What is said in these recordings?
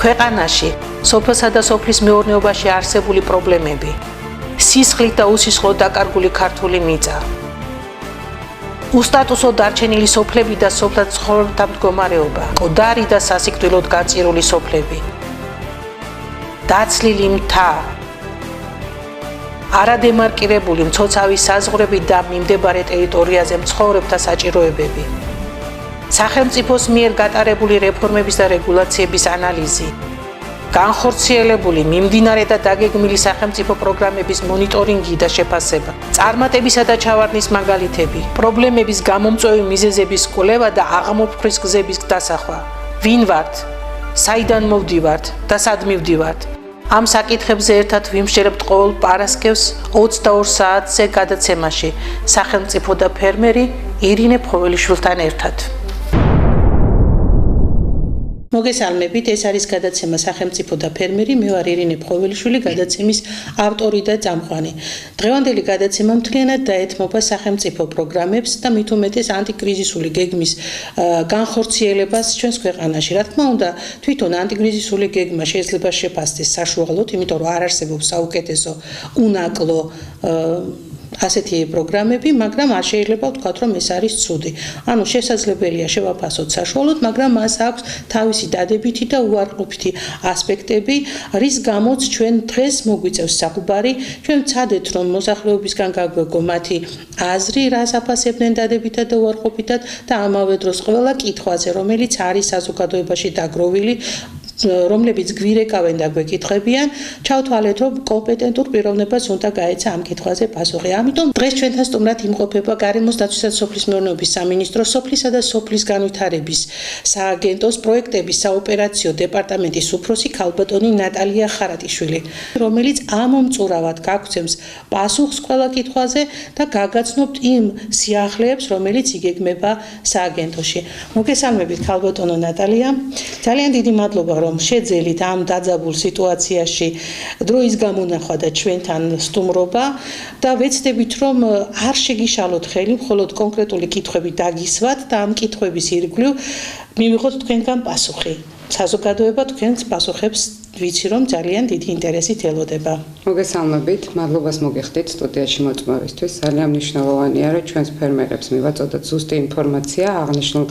ქვეყანაში, სოფლსა და სოფლის მეურნეობაში არსებული პრობლემები, სისხლით და უსისხლოდ დაკარგული ქართული მიწა, უსტატუსო დარჩენილი სოფლები და სოფლთა ცხოვრებათა მდგომარეობა, მკვდარი და სასიკვდილოდ გაწირული სოფლები, დაცლილი მთა, არადემარკირებული მცოცავი საზღვრები და მიმდებარე ტერიტორიაზე მცხოვრებთა საჭიროებები, სახელმწიფოს მიერ გატარებული რეფორმების და რეგულაციების ანალიზი, განხორციელებული მიმდინარე და დაგეგმილი სახელმწიფო პროგრამების მონიტორინგი და შეფასება, წარმატებისა და ჩავარდნის მაგალითები, პრობლემების გამომწვევი მიზეზების კვლევა და აღმოფხვრის გზების დასახვა, ვინ ვართ, საიდან მოვდივართ და სად მივდივართ. ამ საკითხებზე ერთად ვიმსჯერებთ ყოველ პარასკევს 22 საათზე გადაცემაში სახელმწიფო და ფერმერი ირინე ფხოველიშვილთან ერთად. მოგესალმებით, ეს არის გადაცემა სახელმწიფო და ფერმერი, მე ვარ ირინე ფხოველიშვილი, გადაცემის ავტორი და წამყვანი. დღევანდელი გადაცემა მთლიანად დაეთმობა სახელმწიფო პროგრამებს და მით უმეტეს ანტიკრიზისული გეგმის განხორციელებას ჩვენს ქვეყანაში. რა თქმა უნდა, თვითონ ანტიკრიზისული გეგმა შეიძლება შეფასდეს საშუალოდ, იმიტომ რომ არ არსებობს საუკეთესო უნაკლო ასეთი პროგრამები, მაგრამ არ შეიძლება ვთქვათ, რომ ეს არის ცუდი. ანუ შესაძლებელია შევაფასოთ საშუალოდ, მაგრამ მას აქვს თავისი დადებითი და უარყოფითი ასპექტები, რის გამოც ჩვენ დღეს მოგვიწევს საუბარი, ჩვენ ვცადეთ, რომ მოსახლეობისგან გაგვეგო მათი აზრი, რას აფასებდნენ დადებითად და უარყოფითად და ამავე დროს ყველა კითხვაზე, რომელიც არის საზოგადოებაში დაგროვილი, რომლებიც გვირეკავენ და გვეკითხებიან, ჩავთვალეთ, რომ კომპეტენტურ პიროვნებას უნდა გაეცა ამ კითხვაზე პასუხი. ამიტომ დღეს ჩვენთან სტუმრად იმყოფება გარემოს დაცვისა და სოფლის მეურნეობის სამინისტროს სოფლისა და სოფლის განვითარების სააგენტოს პროექტების საოპერაციო დეპარტამენტის უფროსი ქალბატონი ნატალია ხარატიშვილი, რომელიც ამომწურავად გაგცემს პასუხს ყველა კითხვაზე და გაგაცნობთ იმ სიახლეებს, რომელიც იგეგმება სააგენტოში. მოგესალმებით ქალბატონო ნატალია. ძალიან დიდი მადლობა რომ შეძელით ამ დაძაბულ სიტუაციაში დროის გამონახვა და ჩვენთან სტუმრობა და ვეცდებით რომ არ შეგიშალოთ ხელი, მხოლოდ კონკრეტული კითხვები დაგისვათ და ამ კითხვების ირგვლივ მივიღოთ თქვენგან პასუხი. საზოგადოება თქვენს პასუხებს ვიცი რომ ძალიან დიდი ინტერესით ელოდება. მოგესალმებით, მადლობას მოგიხდით სტუდიაში მოწვევისთვის. ძალიან მნიშვნელოვანია რომ ჩვენს ფერმერებს მივაწოდოთ ზუსტი ინფორმაცია აღნიშნულ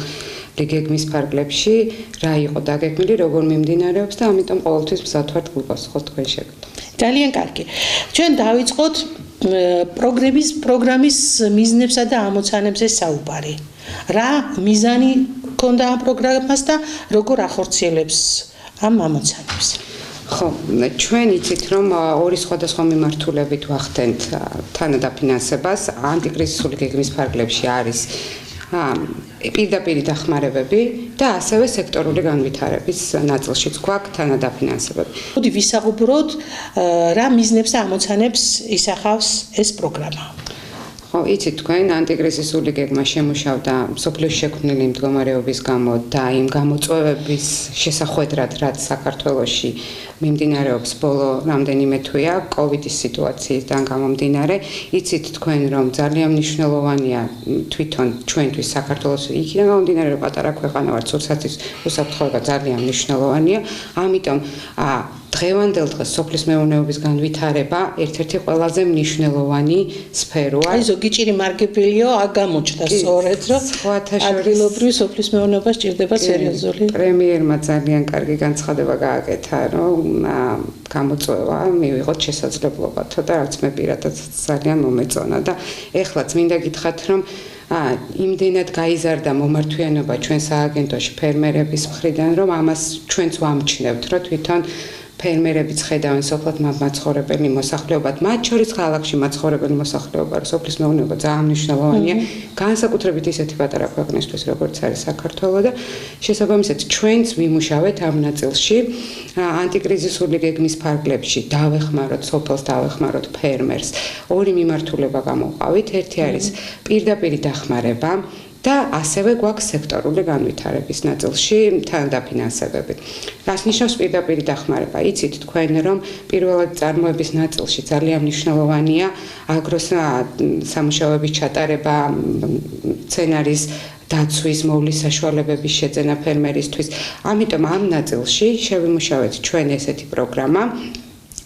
გეგმის ფარგლებში, რა იყო დაგეგმილი, როგორ მიმდინარეობს და ამიტომ ყოველთვის მზად ვართ გულპასუხოთ თქვენ შეგვიძლია. ძალიან კარგი. ჩვენ დავიწყოთ პროგრამის მიზნებსა და ამოცანებზე საუბარი. რა მიზანი ჰქონდა ამ პროგრამას და როგორ ახორციელებს ამ ამოცანებს? ხო, ჩვენ იცით რომ ორი სხვადასხვა მიმართულებით ვახდენთ თანადაფინანსებას, ანტიკრიზისული გეგმის ფარგლებში არის პირდაპირი დახმარებები და ასევე სექტორული განვითარების ნაწილშიც გვაქვს თანადაფინანსებები. მოდი ვისაუბროთ რა მიზნებს და ამოცანებს ისახავს ეს პროგრამა. ხო, იცით თქვენ ანტიკრიზისული გეგმა შემუშავდა სოფლის შექმნილი მდგომარეობის გამო და იმ გამოწვევების შესახვედრად, რაც საქართველოში მიმდინარეობს ბოლო რამდენიმე თვეა კოვიდის სიტუაციიდან გამომდინარე. იცით თქვენ რომ ძალიან მნიშვნელოვანია თვითონ ჩვენთვის საქართველოს იქიდან გამომდინარე რომ პატარა ქვეყანა ვართ, სულსაცის უსაფრთხოება ძალიან მნიშვნელოვანია. ამიტომ დღევანდელ დღეს სოფლის მეურნეობის განვითარება ერთ-ერთი ყველაზე მნიშვნელოვანი სფეროა. აი ზოგი ჭირი მარგებელიო აგამოჩნდა სწორედ რომ ადგილობრივი სოფლის მეურნეობა სჭირდება სერიოზული. პრემიერმა ძალიან კარგი განცხადება გააკეთა, რომ გამოწვევა მივიღოთ შესაძლებლობა, და რაც მე პირადად ძალიან მომეწონა და ეხლაც მინდა გითხრათ, რომ იმდენად გაიზარდა მომართვიანობა ჩვენ სააგენტოში ფერმერების მხრიდან, რომ ამას ჩვენც ვამჩნევთ, რომ თვითონ ფერმერებიც ხედავენ სოფლად მაცხოვრებელი მოსახლეობად, მათ შორის ქალაქში მაცხოვრებელი მოსახლეობა, სოფლის მეურნეობა ძალიან მნიშვნელოვანია, განსაკუთრებით ისეთი პატარა ქვეყნისთვის, როგორც არის საქართველო და შესაბამისად ჩვენც ვიმუშავეთ ამ ნაწილში, ანტიკრიზისული გეგმის ფარგლებში დავეხმაროთ სოფელს, დავეხმაროთ ფერმერს. ორი მიმართულება გამოვყავით, ერთი არის პირდაპირი დახმარება და ასევე გვაქვს სექტორული განვითარების ნაწილში თანადაფინანსებები. რას ნიშნავს პირდაპირი დახმარება? იცით თქვენ რომ პირველად წარმოების ნაწილში ძალიან მნიშვნელოვანია აგროს სამუშაოების ჩატარება, სცენარის დაცვის მოვლის საშუალებების შეძენა ფერმერისთვის. ამიტომ ამ ნაწილში შევიმუშავეთ ჩვენ ესეთი პროგრამა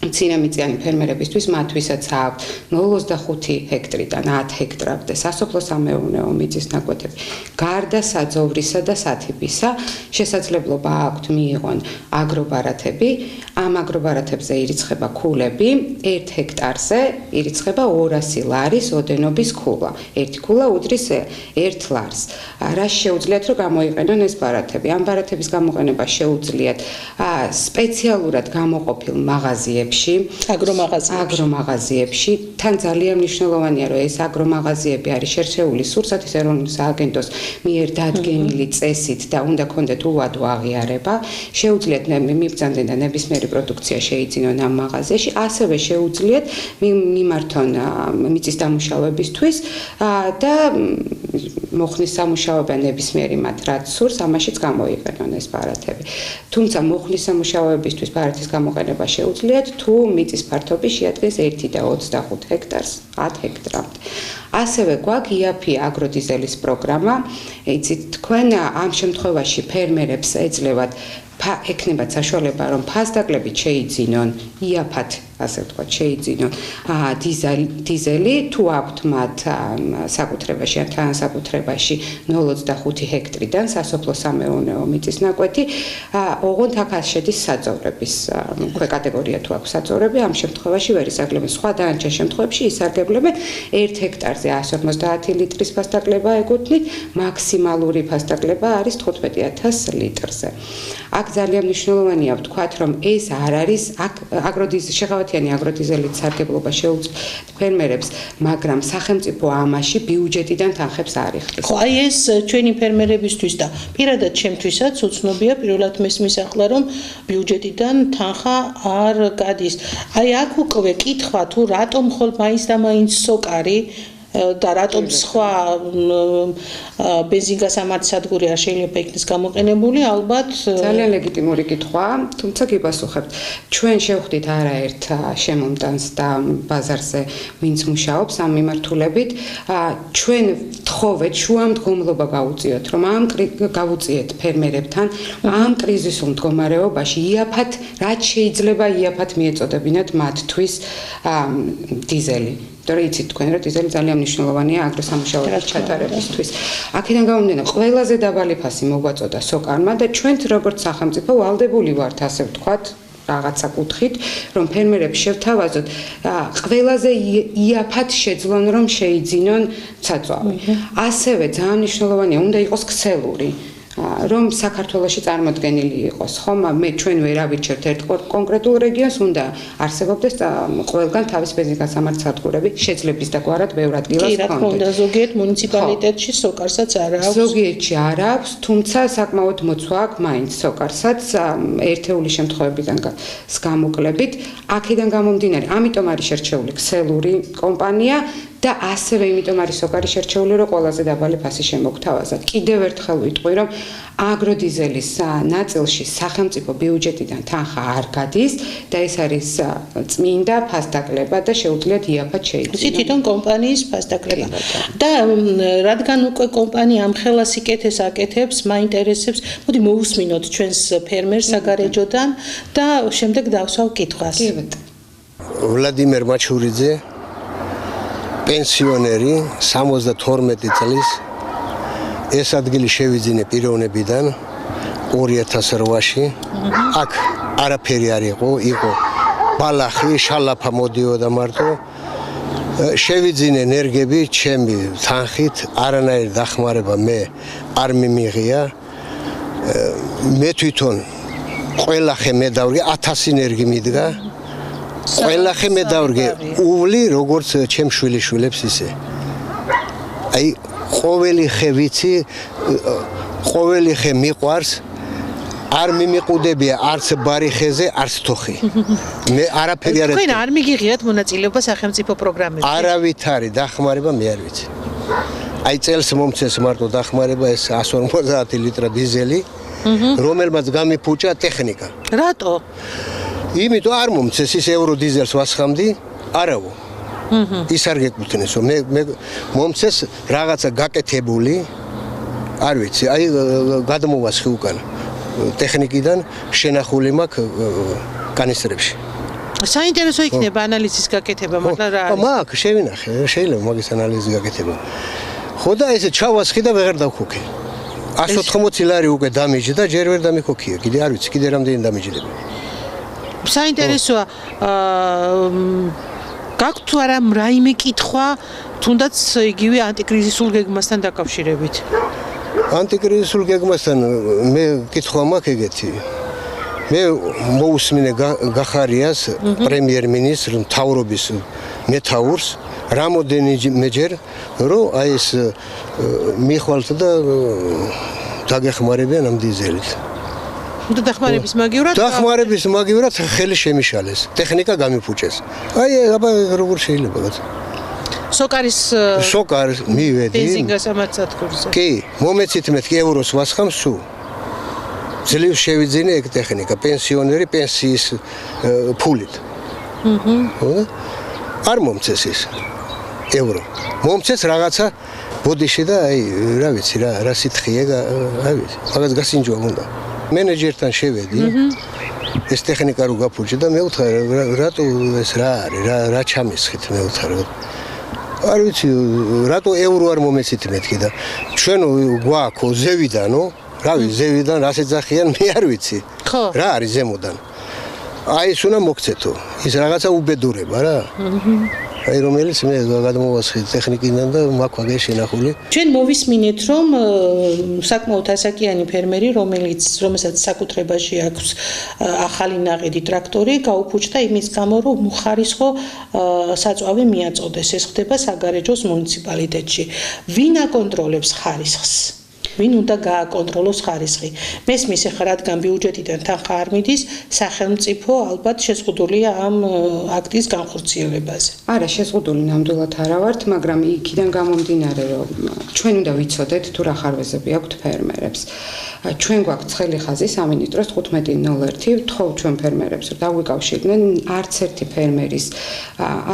მცირემიწიანი ფერმერებისთვის, მათთვისაც აქვთ 0-25 ჰექტრიდან 10 ჰექტრამდე სასოფლო-სამეურნეო მიწის ნაკვეთები. გარდა საძოვრისა და სათიბისა, შესაძლებლობა აქვთ მიიღონ აგრობარათები. ამ აგრობარათებზე ირიცხება ქულები, 1 ჰექტარზე ირიცხება 200 ლარის ოდენობის ქულა. 1 ქულა უდრის 1 ლარს. რას შეუძლიათ, რომ გამოიყენონ ეს ბარათები? ამ ბარათების გამოყენება შეუძლიათ სპეციალურად გამოყოფილ მაღაზიებში, აგრომაღაზიებში. თან ძალიან მნიშვნელოვანია, რომ ეს აგრომაღაზიები არის შერჩეული სურსათის ეროვნული სააგენტოს მიერ დადგენილი წესით და უნდა ქონდეთ უვადო აღიარება. შეუძლიათ მიბრძანდნენ და ნებისმიერი პროდუქცია შეიძინონ ამ მაღაზიაში, ასევე შეუძლიათ მიმართონ მიწის დამუშავებისთვის და მოხნის სამუშაოება ნებისმიერი მათ რაც სურს, ამაშიც გამოიყენონ ეს ბარათები. თუმცა მოხნის სამუშაოებისთვის ბარათის გამოყენება შეუძლიათ თუ მიწის ფართობი შეადგენს 1-25 ჰექტარს 10 ჰექტრამდე. ასევე გვაქვს იაფი აგროდიზელის პროგრამა. იცით, თქვენ ამ შემთხვევაში ფერმერებს ეძლევათ ექნებათ საშუალება, რომ ფასდაკლებით შეიძინონ იაფად, ასე ვთქვათ, შეიძინონ დიზელი, თუ აქვთ მათ საკუთრებაში ან თანასაკუთრებაში 0-25 ჰექტრიდან სასოფლო-სამეურნეო მიწის ნაკვეთი, ოღონდ აქ შედის საძოვრების კატეგორია თუ აქვს საძოვრები, ამ შემთხვევაში ვერ ისარგებლებენ. სხვა დანარჩენ შემთხვევებში ისარგებლებენ 1 ჰექტარზე 150 ლიტრის ფასდაკლება ეკუთვნით, მაქსიმალური ფასდაკლება არის 15,000 litrზე. აქ ძალიან მნიშვნელოვანია ვთქვათ, რომ ეს არ არის შეღავათიანი აგროდიზელით სარგებლობა შეუძლებს ფერმერებს, მაგრამ სახელმწიფო ამაში ბიუჯეტიდან თანხებს არ იხდის. ხო, აი ეს ჩვენი ფერმერებისთვის და პირადად ჩემთვისაც უცნობია, პირველად მესმის ახლა, რომ ბიუჯეტიდან თანხა არ გადის. აი აქ უკვე კითხვა თუ რატომ ხოლმე მაინც და მაინც სოკარი და რატომ სხვა ბენზინგასამართ სადგური არ შეიძლება იქნეს გამოყენებული, ალბათ ძალიან ლეგიტიმური კითხვაა, თუმცა გიპასუხებთ. ჩვენ შევხვდით არაერთ შემომტანს და ბაზარზე ვინც მუშაობს ამ მიმართულებით, ჩვენ ვთხოვეთ შუამდგომლობა გავუწიოთ, რომ გავუწიეთ ფერმერებთან ამ კრიზისულ მდგომარეობაში იაფად, რაც შეიძლება იაფად მიეწოდებინათ მათთვის დიზელი. იცით თქვენ, რომ დიზელი ძალიან მნიშვნელოვანია აგროსამუშაოების ჩატარებისთვის. აქედან გამომდინარე, ყველაზე დაბალი ფასი მოგვაწოდა სოკარმა და ჩვენთ როგორც სახელმწიფო ვალდებული ვართ, ასე ვთქვათ, რაღაცა კუთხით, რომ ფერმერებს შევთავაზოთ ყველაზე იაფად შეძლონ, რომ შეიძინონ საწვავი. ასევე ძალიან მნიშვნელოვანია, უნდა იყოს ქსელური. რომ საქართველოში წარმოდგენილი იყოს, ხო? ჩვენ ვერ ავირჩევთ ერთ კონკრეტულ რეგიონს, უნდა არსებობდეს ყველგან თავის ბენზინგასამართ სადგურები, შეძლების და გვარად ბევრ ადგილას კი, რა თქმა უნდა, ზოგიერთ მუნიციპალიტეტში სოკარსაც არ აქვს. ზოგიერთში არ აქვს, თუმცა საკმაოდ მოცვა აქვს მაინც სოკარსაც ერთეული შემთხვევებიდან გამოკლებით. აქედან გამომდინარე, ამიტომ არის შერჩეული ქსელური კომპანია და ასევე იმიტომ არის სოკარი შერჩეული, რომ ყველაზე დაბალი ფასი შემოგთავაზათ. კიდევ ერთხელ ვიტყვი, რომ აგროდიზელის ნაწილში სახელმწიფო ბიუჯეტიდან თანხა არ გადის და ეს არის წმინდა ფასდაკლება და შეუძლიათ იაფად შეიძინონ. თვითონ კომპანიის ფასდაკლება. და რადგან უკვე კომპანია ამ ხელას იკეთებს, აკეთებს, მაინტერესებს, მოდი მოусმინოთ ჩვენს ფერმერს საგარეჯოდან და შემდეგ დავსვავ კითხვას. კი ბატონო. ვლადიმერ მაჩურიძე, პენსიონერი, 72 წლის. ეს ადგილი შევიძინე პიროვნებიდან 2008-ში. აქ არაფერი არ იყო ბალახი, შალაფა მოდიოდა მარტო. შევიძინე ენერგები ჩემი თანხით, არანაირი დახმარება მე არ მიმიღია. მე თვითონ ყველა ხე მე დავრგე 1000 ენერგი მიდგა. ყველა ხე მე დავრგე უვლი როგორც ჩემ შვილიშვილებს ისე. აი ყოველი ხე ვიცი, ყოველი ხე მიყვარს, არ მიმიყუდებია არც ბარიხეზე, არც თოხი. მე არაფერი არ თქვენ არ მიგიღიათ მონაწილეობა სახელმწიფო პროგრამებში? არავითარი დახმარება მე არ ვიცი. აი წელს მომცეს მარტო დახმარება ეს 150 ლიტრა დიზელი, რომელმაც გამიფუჭა ტექნიკა. რატო? იმიტომ არ მომცეს ის ევრო დიზელს ვასხამდი, არავო. ის არ გეკუთვნესო. მე მომცეს რაღაცა გაკეთებული, არ ვიცი, აი გადმოვასხი უკან ტექნიკიდან შენახული მაქვს კანისტრებში. საინტერესო იქნება ანალიზის გაკეთება, მაგრამ რა არის? მაგ შევინახე, შეიძლება მაგის ანალიზის გაკეთება. ხო და ესე ჩავასხი და ვეღარ დავქოქე. 180 ლარი უკვე დამიჯდა და ჯერ ვერ დამიქოქია. კიდე არ ვიცი, კიდე რამდენი დამიჯდება. საინტერესოა, გაქვთ თუ არა რაიმე კითხვა, თუნდაც იგივე ანტიკრიზისულ გეგმასთან დაკავშირებით? ანტიკრიზისულ გეგმასთან მე კითხვა მაქვს ეგეთი. მე მოусმინე გახარიას პრემიერ-მინისტრ მთავრობის მეთაურს რამოდენიმეჯერ რომ აი ეს მიხვალთ და დაგეხმარებიან ამ დიზელით. და დახმარების მაგივრად? დახმარების მაგივრად ხელი შემიშალეს, ტექნიკა გამიფუჭეს. აი აბა როგორ შეიძლება გაცა? სოკარის მივედი. ბენზინგას ამაცათქურზე. კი, მომეცით მეთქი ევროს ვასხამ სულ. ძლივ შევიძინე ეგ ტექნიკა, პენსიონერი პენსიის ფულით. არ მომცეს ის ევრო. მომცეს რაღაცა ბოდიში და აი რა ვიცი რა სითხია, რა ვიცი. მაგას გასინჯვა უნდა. მენეჯერთან შევედი. ეს ტექნიკა რო გაფუჭე და მე ვუთხარ რატო ეს რა არის, რა ჩამისხით მე ვუთხარ. არ ვიცი, რატო ევრო არ მომეცით მეთქი და ჩვენ გვაქვს ზევიდანო რავი, ზევიდან რას ეძახიან, მე არ ვიცი. ხო. რა არის ზემოდან? აი ეს უნდა მოგცეთო. ის რაღაცა უბედურება რა. აი რომელიც მე გადმოვასხი ტექნიკიდან და მაქვს აგერ შენახული. ჩვენ მოვისმინეთ, რომ საკმაოდ ასაკიანი ფერმერი, რომელსაც საკუთრებაში აქვს ახალი ნაყიდი ტრაქტორი, გაუფუჭდა იმის გამო, რომ უხარისხო საწვავი მიაწოდეს. ეს ხდება საგარეჯოს მუნიციპალიტეტში. ვინ აკონტროლებს ხარისხს? ვინ უნდა გააკონტროლოს ხარისხი? მესმის ახლა რადგან ბიუჯეტიდან თანხა არ მიდის, სახელმწიფო ალბათ შეზღუდულია ამ აქტის განხორციელებაზე. არა, შეზღუდული ნამდვილად არა ვართ, მაგრამ იქიდან გამომდინარე, რომ ჩვენ უნდა ვიცოდეთ თუ რა ხარვეზები აქვთ ფერმერებს. ჩვენ გვაქვს ცხელი ხაზი სამინისტროს 1501 ვთხოვთ ჩვენ ფერმერებს, რომ დავიკავშირდნენ არც ერთი ფერმერის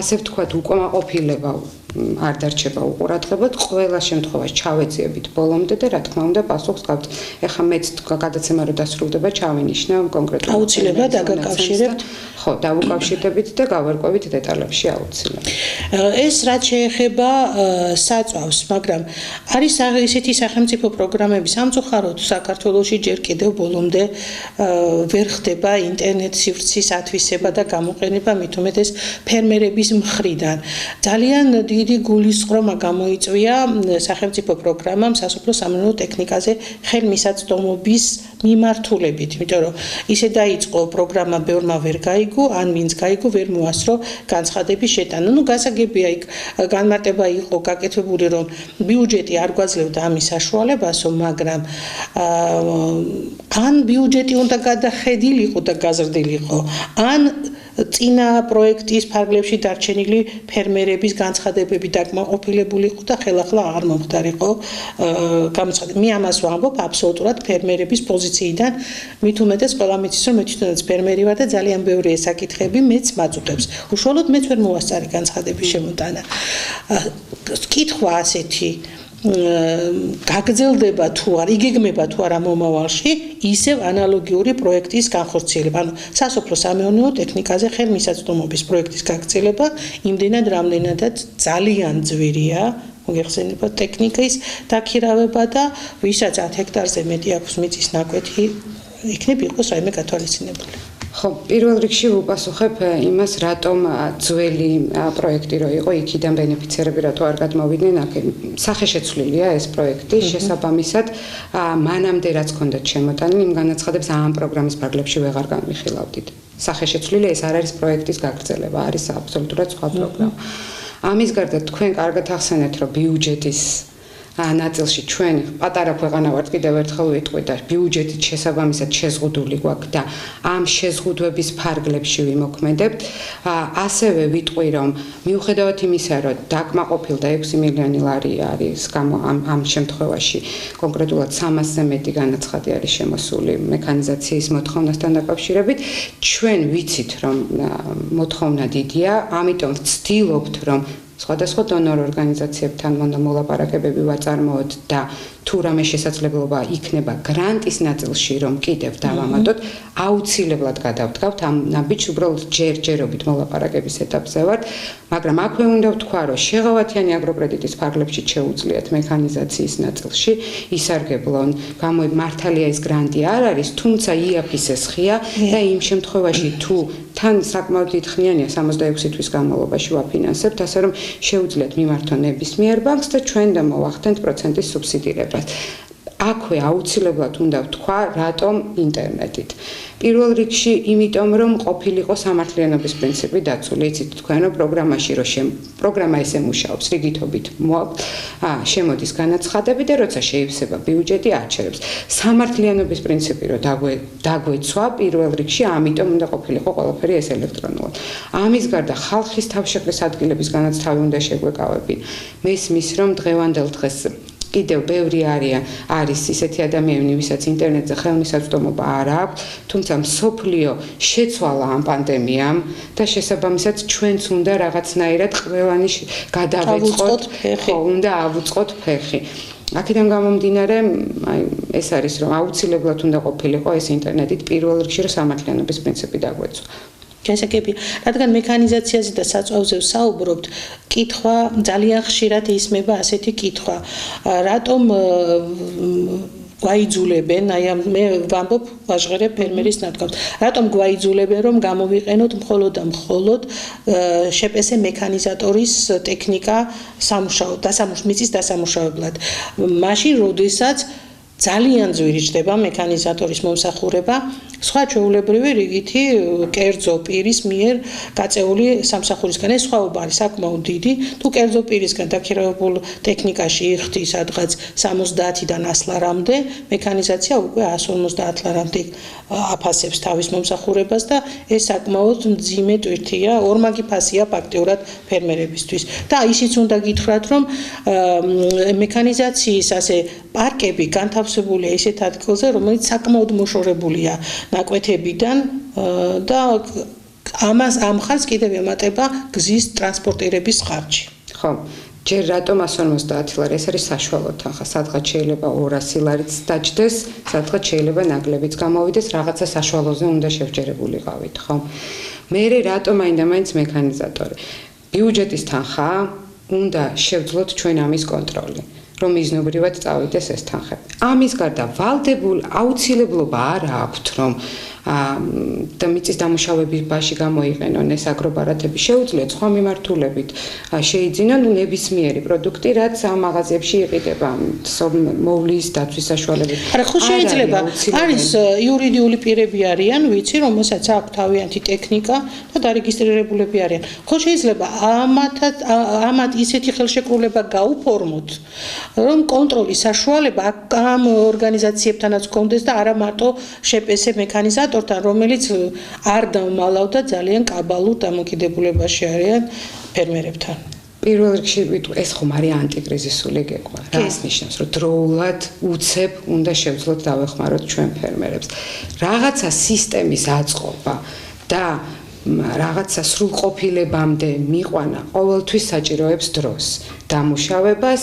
ასე ვთქვათ უკმაყოფილება არ დარჩება უყურადღებოდ, ყველა შემთხვევაში ჩავეძიებით ბოლომდე და რა თქმა უნდა პასუხს გავთ. ეხლა მეც გადაცემა რო დასრულდება, ჩავინიშნა კონკრეტულად. აუცილებლად დაგაკავშირებთ. ხო, დავუკავშირდებით და გავარკვევით დეტალებში აუცილებლად. ეს რაც შეეხება საწვავს, მაგრამ არის ისეთი სახელმწიფო პროგრამები სამწუხაროდ საქართველოში ჯერ კიდევ ბოლომდე ვერ ხდება ინტერნეტ სივრცის ათვისება და გამოყენება მით უმეტეს ფერმერების მხრიდან. ძალიან დიდი გულისწყრომა გამოიწვია სახელმწიფო პროგრამამ სასოფლო-სამეურნეო ტექნიკაზე ხელმისაწვდომობის მიმართულებით, იმიტომ რომ ისე დაიწყო პროგრამა ბევრმა ვერ გაიგო, ან ვინც გაიგო ვერ მოასწრო განცხადების შეტანა. ნუ გასაგებია იქ განმარტება იყო გაკეთებული, რომ ბიუჯეტი არ გვაძლევდა ამის საშუალებასო, მაგრამ ან ბიუჯეტი უნდა გადახედილიყო და გაზრდილიყო, ან წინა პროექტის ფარგლებში დარჩენილი ფერმერების განცხადებები დაკმაყოფილებული იყო და ხელახლა აღარ მომხდარიყო განცხადება. მე ამას ვამბობ აბსოლუტურად ფერმერების პოზიციიდან, მით უმეტეს ყველა მიცის, რომ მე თვითონაც ფერმერი ვარ და ძალიან ბევრი ეს საკითხები მეც მაწუხებს. უშუალოდ მეც ვერ მოვასწარი განცხადების შემოტანა. კითხვა ასეთი გაგრძელდება თუ არ, იგეგმება თუ არა მომავალში ისევ ანალოგიური პროექტის განხორციელება, ანუ სასოფლო-სამეურნეო ტექნიკაზე ხელმისაწვდომობის პროექტის გაგრძელება, იმდენად რამდენადაც ძალიან ძვირია, მოგეხსენებათ ტექნიკის დაქირავება და ვისაც 10 ჰექტარზე მეტი აქვს მიწის ნაკვეთი, იქნებ იყოს რაიმე გათვალისწინებული. ხო, პირველ რიგში ვუპასუხებ იმას, რატომ ძველი პროექტი რო იყო, იქიდან ბენეფიცერები რატო არ გადმოვიდნენ, აქ სახეშეცვლილია ეს პროექტი, შესაბამისად, მანამდე რაც ჰქონდათ შემოტანილი, იმ განაცხადებს ამ პროგრამის ფარგლებში ვეღარ განვიხილავდით. სახეშეცვლილი ეს არ არის პროექტის გაგრძელება, არის აბსოლუტურად სხვა პროგრამა. ამის გარდა თქვენ კარგად ახსენეთ, რომ ბიუჯეტის ნაწილში ჩვენ პატარა ქვეყანა ვართ, კიდევ ერთხელ ვიტყვი და ბიუჯეტით შესაბამისად შეზღუდული გვაქვს და ამ შეზღუდვების ფარგლებში ვიმოქმედებთ. ასევე ვიტყვი, რომ მიუხედავად იმისა, რომ დაკმაყოფილდა 6 მილიონი ლარი არის ამ შემთხვევაში კონკრეტულად 300-ზე მეტი განაცხადი არის შემოსული მექანიზაციის მოთხოვნასთან დაკავშირებით, ჩვენ ვიცით, რომ მოთხოვნა დიდია, ამიტომ ვცდილობთ, რომ სხვადასხვა დონორ ორგანიზაციებთან მოლაპარაკებები ვაწარმოოთ და თუ რამე შესაძლებლობა იქნება გრანტის ნაწილში რომ კიდევ დავამატოთ, აუცილებლად გადავდგავთ ამ ნაბიჯს, უბრალოდ ჯერჯერობით მოლაპარაკების ეტაპზე ვართ, მაგრამ აქვე უნდა ვთქვა, რომ შეღავათიანი აგროკრედიტის ფარგლებში შეუძლიათ მექანიზაციის ნაწილში ისარგებლონ, მართალია ეს გრანტი არ არის, თუმცა იაფისეს ხია და იმ შემთხვევაში თუ თან საკმაოდ დიდხნიანია 66 თვის განმავლობაში ვაფინანსებთ, ასე რომ შეუძლიათ მიმართონ ნებისმიერ ბანკს და ჩვენ და მოვახდენთ პროცენტის სუბსიდირებას. აქვე აუცილებლად უნდა ვთქვა, რატომ ინტერნეტით. პირველ რიგში, იმიტომ რომ ყოფილიყო სამართლიანობის პრინციპი დაცული. იცით თქვენ რომ პროგრამა ესე მუშაობს, რიგითობით შემოდის განაცხადები და როცა შეივსება ბიუჯეტი აჩერებს. სამართლიანობის პრინციპი რომ დაგვეცვა პირველ რიგში, ამიტომ უნდა ყოფილიყო ყველაფერი ეს ელექტრონულად. ამის გარდა ხალხის თავშეყრის ადგილების განაც თავი უნდა შეგვეკავებინა. მესმის რომ დღევანდელ დღეს კიდევ ბევრი არის ისეთი ადამიანები, ვისაც ინტერნეტზე ხელმისაწვდომობა არ აქვს, თუმცა მსოფლიო შეცვალა ამ პანდემიამ და შესაბამისად ჩვენც უნდა რაღაცნაირად ყველანი გადავეწყოთ, უნდა ავუწყოთ ფეხი. აქედან გამომდინარე, ეს არის რომ აუცილებლად უნდა ყოფილიყო ეს ინტერნეტით პირველ რიგში რომ სამართლიანობის პრინციპი დაგვეცვა. გასაგებია, რადგან მექანიზაციაზე და საწვავზე ვსაუბრობთ, კითხვა ძალიან ხშირად ისმება ასეთი კითხვა, რატომ გვაიძულებენ, მე ვამბობ ვაჟღერებ ფერმერის ნათქვამს, რატომ გვაიძულებენ რომ გამოვიყენოთ მხოლოდ და მხოლოდ შპს მექანიზატორის ტექნიკა მიწის დასამუშავებლად. მაშინ, როდესაც ძალიან ძვირი ჩდება მექანიზატორის მომსახურება, სხვა ჩვეულებრივი რიგითი კერძო პირის მიერ გაწეული სამსახურისგან. ეს სხვაობა არის საკმაოდ დიდი. თუ კერძო პირისგან დაქირავებულ ტექნიკაში იხდი სადღაც 70-დან 100 ლარამდე, მექანიზაცია უკვე 150 ლარამდე აფასებს თავის მომსახურებას და ეს საკმაოდ მძიმე ტვირთია, ორმაგი ფასია ფაქტიურად ფერმერებისთვის. და ისიც უნდა გითხრათ, რომ მექანიზაციის ასე პარკები განთავსებულია ისეთ ადგილზე, რომელიც საკმაოდ მოშორებულია ნაკვეთებიდან და ამ ხარჯს კიდევ ემატება გზის ტრანსპორტირების ხარჯი. ხო, ჯერ რატომ 150 ლარი? ეს არის საშუალო თანხა. სადღაც შეიძლება 200 ლარიც დაჯდეს, სადღაც შეიძლება ნაკლებიც გამოვიდეს, რაღაცა საშუალოზე უნდა შევჯერებულიყავით, ხო? მერე რატომ მაინც მექანიზატორი? ბიუჯეტის თანხა უნდა შევძლოთ ჩვენ ამის კონტროლი. რომ მიზნობრივად წავიდეს ეს თანხები. ამის გარდა ვალდებულ აუცილებლობა არ აქვთ, რომ და მიწის დამუშავებაში გამოიყენონ ეს აგრობარათები, შეუძლიათ სხვა მიმართულებით შეიძინონ ნებისმიერი პროდუქტი, რაც ამ მაღაზიებში იყიდება მოვლის დაცვის საშუალებით. არა, ხო შეიძლება. არის იურიდიული პირები არიან, ვიცი, რომელსაც აქვს თავიანთი ტექნიკა და დარეგისტრირებულები არიან. ხო შეიძლება ამათ ისეთი ხელშეკრულება გაუფორმოთ, რომ კონტროლის საშუალება ამ ორგანიზაციებთანაც გქონდეს და არა მარტო შპს მექანიზატორთან, რომელიც არ დამმალავდა ძალიან კაბალურ დამოკიდებულებაში არიან ფერმერებთან. პირველ რიგში ეს ხომ არის ანტიკრიზისული გეგმა. რას ნიშნავს, რომ დროულად უცებ უნდა შევძლოთ დავეხმაროთ ჩვენ ფერმერებს. რაღაცა სისტემის აწყობა და რაღაცა სრულყოფილებამდე მიყვანა ყოველთვის საჭიროებს დროს, დამუშავებას,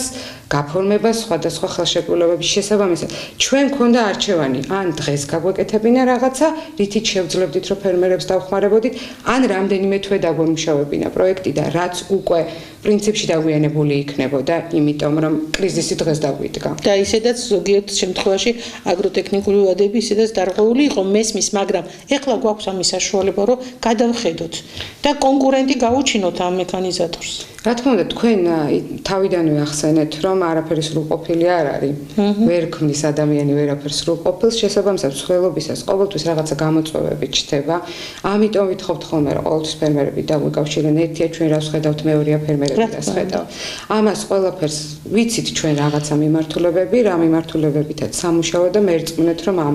გაფორმებას სხვადასხვა ხელშეკრულებების შესაბამისად. ჩვენ გქონდა არჩევანი, ან დღეს გაგვეკეთებინა რაღაცა, რითიც შევძლებდით, რომ ფერმერებს დავხმარებოდით, ან რამდენიმე თვე დაგვემუშავებინა პროექტი და რაც უკვე პრინციპში დაგვიანებული იქნებოდა, იმიტომ რომ კრიზისი დღეს დაგვიდგა. და ისედაც ზოგიერთ შემთხვევაში აგროტექნიკური ვადები ისედაც დარღვეული იყო მესმის, მაგრამ ეხლა გვაქვს ამის საშუალება, რომ გადავხედოთ და კონკურენტი გაუჩინოთ ამ მექანიზატორს. რა თქმა უნდა, თქვენ თავიდანვე ახსენეთ, რომ არაფერი სრულყოფილი არ არის. ვერ ქმნის ადამიანი ვერაფერს სრულყოფილს, შესაბამისად მსხვილობისას ყოველთვის რაღაცა გამოწვევები ჩდება. ამიტომ ვითხოვთ ხოლმე, რომ ყოველთვის ფერმერები დაგვიკავშირენ, ერთია ჩვენ რას ხედავთ, მეორეა ფერმერები რას ხედავთ. ამას ყველაფერს ვიცით ჩვენ რაღაცა მიმართულებები, რა მიმართულებებითაც სამუშაო და მერწმუნეთ, რომ ამ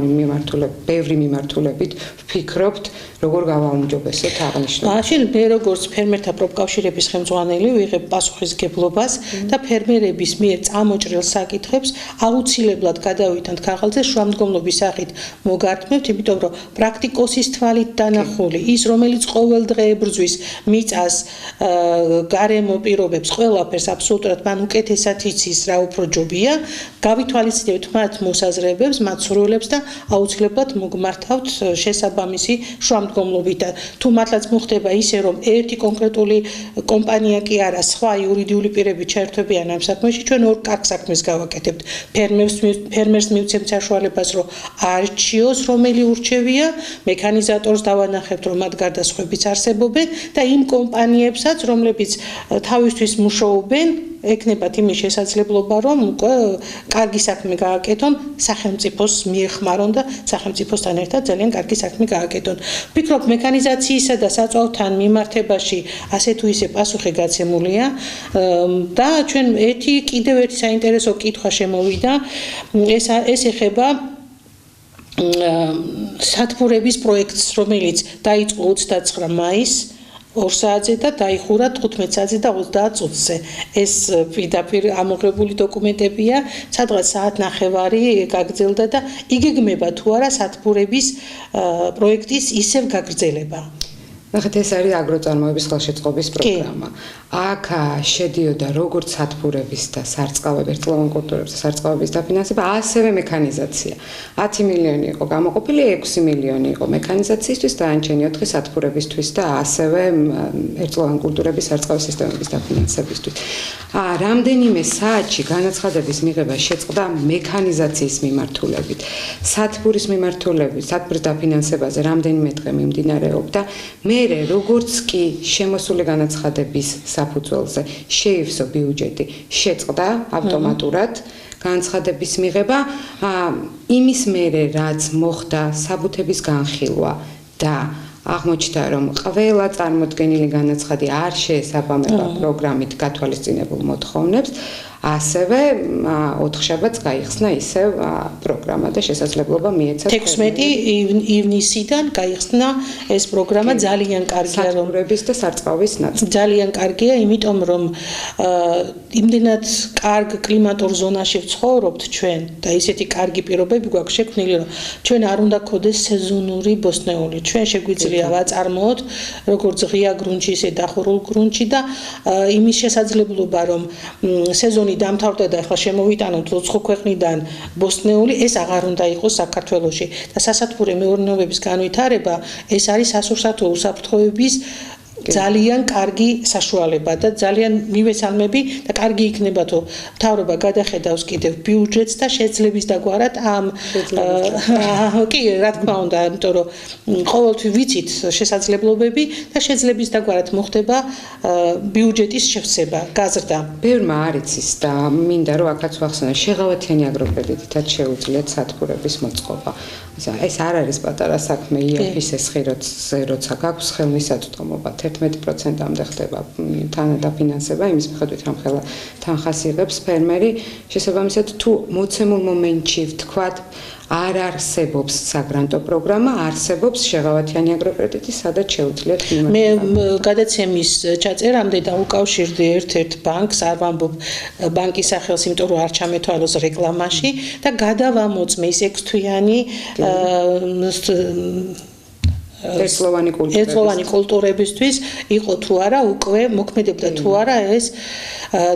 ბევრი მიმართულებით ვფიქრობთ, როგორ გავაუმჯობესოთ აღნიშნულს. მაშინ მე როგორც ფერმერთა პროფკავშირების ხელმძღვანელი მივიღებ პასუხისგებლობას და ფერმერების მიერ წამოჭრილ საკითხებს აუცილებლად გადავითანთ ქაღალდზე შუამდგომლობის სახით მოგართმევთ, იმიტომ რომ პრაქტიკოსის თვალით დანახული ის, რომელიც ყოველდღე ებრძვის მიწას, გარემო პირობებს, ყველაფერს აბსოლუტურად მან უკეთესად იცის, რა უფრო ჯობია, გავითვალისწინებთ მათ მოსაზრებებს, მათ სურვილებს და აუცილებლად მოგმართავთ შესაბამისი შუამდგომლობით. თუ მართლაც მოხდება ისე, რომ ერთი კონკრეტული კომპანია კი არა, სხვა იურიდიული პირები ჩაერთვებიან ამ საქმეში, ჩვენ ორ კარგ საქმეს გავაკეთებთ. ფერმერს მივცემთ საშუალებას, რომ არჩიოს, რომელი ურჩევია, მექანიზატორს დავანახებთ, რომ მათ გარდა სხვებიც არსებობენ და იმ კომპანიებსაც, რომლებიც თავისთვის მუშაობენ, ეკნებათ იმის შესაძლებლობა, რომ უკვე კარგი საქმე გააკეთონ, სახელმწიფოს მიეხმარონ და სახელმწიფოსთან ერთად ძალიან კარგი საქმე გააკეთონ. ვფიქრობ, მექანიზაციისა და საწვავთან მიმართებაში ასე თუ ისე პასუხი გაცემულია და ჩვენ კიდევ ერთი საინტერესო კითხვა შემოვიდა, ეს ეხება სათბურების პროექტს, რომელიც დაიწყო 29 მაისს 2 საათზე და დაიხურა 15 საათზე და 30 წუთზე. ეს პირდაპირ ამოღებული დოკუმენტებია, სადღაც საათნახევარი გაგრძელდა და იგეგმება თუ არა სათბურების პროექტის ისევ გაგრძელება. ნახეთ, ეს არის აგროწარმოების ხელშეწყობის პროგრამა. აქ შედიოდა როგორც სათბურების და სარწყავების, ერთლოვან კულტურების და სარწყავების დაფინანსება, ასევე მექანიზაცია. 10 მილიონი იყო გამოყოფილი, 6 მილიონი იყო მექანიზაციისთვის და ანჩენი 4 სათბურებისთვის და ასევე ერთლოვან კულტურების სარწყავების სისტემების დაფინანსებისთვის. რამდენიმე საათში განაცხადების მიღება შეწყდა მექანიზაციის მიმართულებით. სათბურის მიმართულებით, სათბურის დაფინანსებაზე რამდენიმე დღე მიმდინარეობდა. მერე როგორც კი შემოსული განაცხადების საფუძველზე შეივსო ბიუჯეტი, შეწყდა ავტომატურად განაცხადების მიღება, იმის მერე რაც მოხდა საბუთების განხილვა და აღმოჩნდა, რომ ყველა წარმოდგენილი განაცხადი არ შეესაბამება პროგრამით გათვალისწინებულ მოთხოვნებს, ასევე 4 შაბათს გაიხსნა ისევ პროგრამა და შესაძლებლობა მიეცა 16 ივნისიდან გაიხსნა ეს პროგრამა. ძალიან კარგია, რომ სათბურების და სარწყავის ნაწილი. ძალიან კარგია, იმიტომ რომ იმდენად კარგ კლიმატურ ზონაში ვცხოვრობთ ჩვენ და ისეთი კარგი პირობები გვაქვს შექმნილი, რომ ჩვენ არ უნდა გქონდეს სეზონური ბოსტნეული. ჩვენ შეგვიძლია ვაწარმოოთ როგორც ღია გრუნტში, ისე დახურულ გრუნტში და იმის შესაძლებლობა, რომ სეზონი დამთავრდა და ახლა შემოვიტანოთ 20 ქვეყნიდან ბოსტნეული, ეს აღარ უნდა იყოს საქართველოში. და სასათბურე მეურნეობების განვითარება ეს არის სასურსათო უსაფრთხოების ძალიან კარგი საშუალება და ძალიან მივესალმები და კარგი იქნება თუ მთავრობა გადახედავს კიდევ ბიუჯეტს და შეძლებს დაგვარად ამ კი რა თქმა უნდა, იმიტომ რომ ყოველთვის ვიცით შესაძლებლობები და შეძლებს დაგვარად მოხდება ბიუჯეტის შევსება, გაზრდა. ბევრმა არ იცის და მინდა რომ აქაც ვახსენო, შეღავათიანი აგროკრედიტითაც შეუძლიათ სათბურების მოწყობა. ეს არ არის პატარა საქმე, IF-ის ესხიროზე როცა გაქვს ხელმისაწვდომობა 11%-ამდე ხდება თანადაფინანსება, იმის მიხედვით რომ ხელა თანხას იღებს ფერმერი, შესაბამისად თუ მოცემულ მომენტში ვთქვათ არ არსებობს საგრანტო პროგრამა, არსებობს შეღავათიანი აგროკრედიტი, სადაც შეუძლიათ მე გადაცემის ჩაწერამდე დაუკავშირდი ერთ-ერთ ბანკს, არ ვამბობ ბანკის სახელს, იმიტომ რომ არ ჩამეთვალოს რეკლამაში და გადავამოწმე ის 6 თვიანი ერთლოვანი კულტურებისთვის იყო თუ არა, უკვე მოქმედებდა თუ არა ეს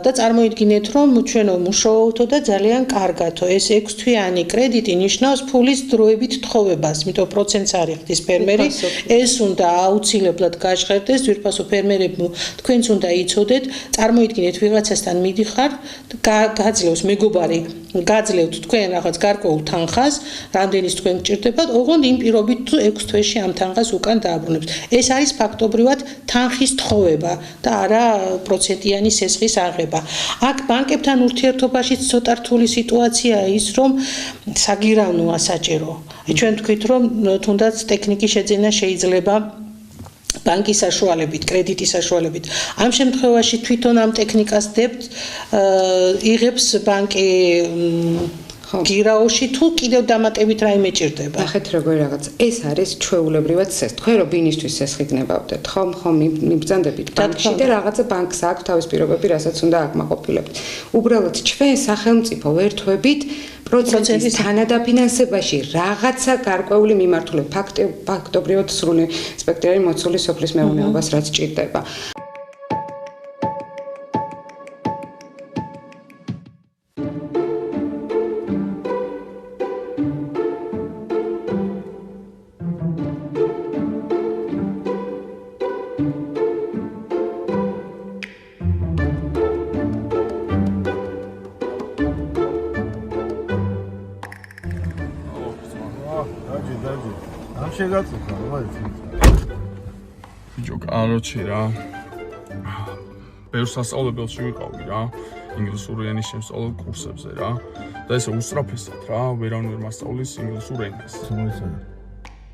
და წარმოიდგინეთ, რომ ჩვენო მუშაობთო და ძალიან კარგათო ეს 6 თვიანი კრედიტი ნიშნავს ფულის დროებით თხოვებას, იმიტომ პროცენტს არ იხდის ფერმერი, ეს უნდა აუცილებლად გაჟღერდეს, ძვირფასო ფერმერებო, თქვენც უნდა იცოდეთ, წარმოიდგინეთ ვიღაცასთან მიდიხარ, გაძლევს მეგობარი, გაძლევთ თქვენ რაღაც გარკვეულ თანხას, რამდენის თქვენ გჭირდებათ, ოღონდ იმ პირობით თუ 6 თვეში ამ თანხას უკან დააბრუნებს. ეს არის ფაქტობრივად თანხის თხოვება და არა პროცენტიანი სესხის აღება. აქ ბანკებთან ურთიერთობაში ცოტა რთული სიტუაციაა ის, რომ საგირავნოა საჭირო. ჩვენ თქვით, რომ თუნდაც ტექნიკის შეძენა შეიძლება ბანკის საშუალებით, კრედიტის საშუალებით. ამ შემთხვევაში თვითონ ამ ტექნიკას დებთ, იღებს ბანკი გირაოში თუ კიდევ დამატებით რაიმე ჭირდება. ნახეთ როგორი რაღაც. ეს არის ჩვეულებრივად სესხი. თქვენ რო ბინისთვის სესხი გნებავდეთ, ხომ მიბრძანდებით ბანკში და რაღაცა ბანკს აქვს თავის პირობები, რასაც უნდა აკმაყოფილებთ. უბრალოდ ჩვენ სახელმწიფო ვერთვებით პროცენტის თანადაფინანსებაში რაღაცა გარკვეული მიმართულებით ფაქტობრივად სრული სპექტრი მოცული სოფლის მეურნეობას რაც ჭირდება. ბიჭო, კაროჩი რა. ბევრ სასწავლებელში ვიყავი რა. ინგლისური ენის შემსწავლელ კურსებზე რა. და ესე უსწრაფესად რა, ვერავინ ვერ მასწავლის ინგლისურ ენას.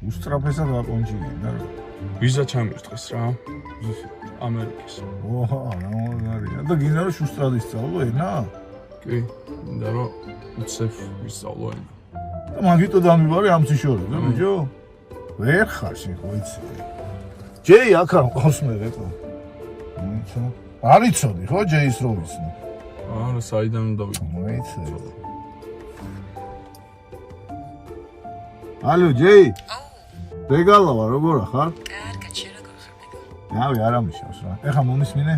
უსწრაფესად აკონჭიანდა რა. ვიზა ჩამირთეს რა. ამერიკის. ოჰა, რა მაგარია. და გინდა რომ შუსტრად ისწავლო ენა? კი, და რომ უცებ ვისწავლო ენა. და მაგიტო დამივარე ამ სიშორეზე, ბიჭო? ვერ ხარ შენ ხო იცი? ჯეი აქ არ მყავს მე რეკო. მოიცა. არ იცოდი ხო ჯეის რო ვიცნო? არა, საიდან უნდა ვიყო? მოიცა. ალო ჯეი? აუ. ბეგალავა როგორ ხარ? კარგად, შენ როგორ ხარ ბეგალა? რავი, არ ამიშავს რა. ეხა მომისმინე?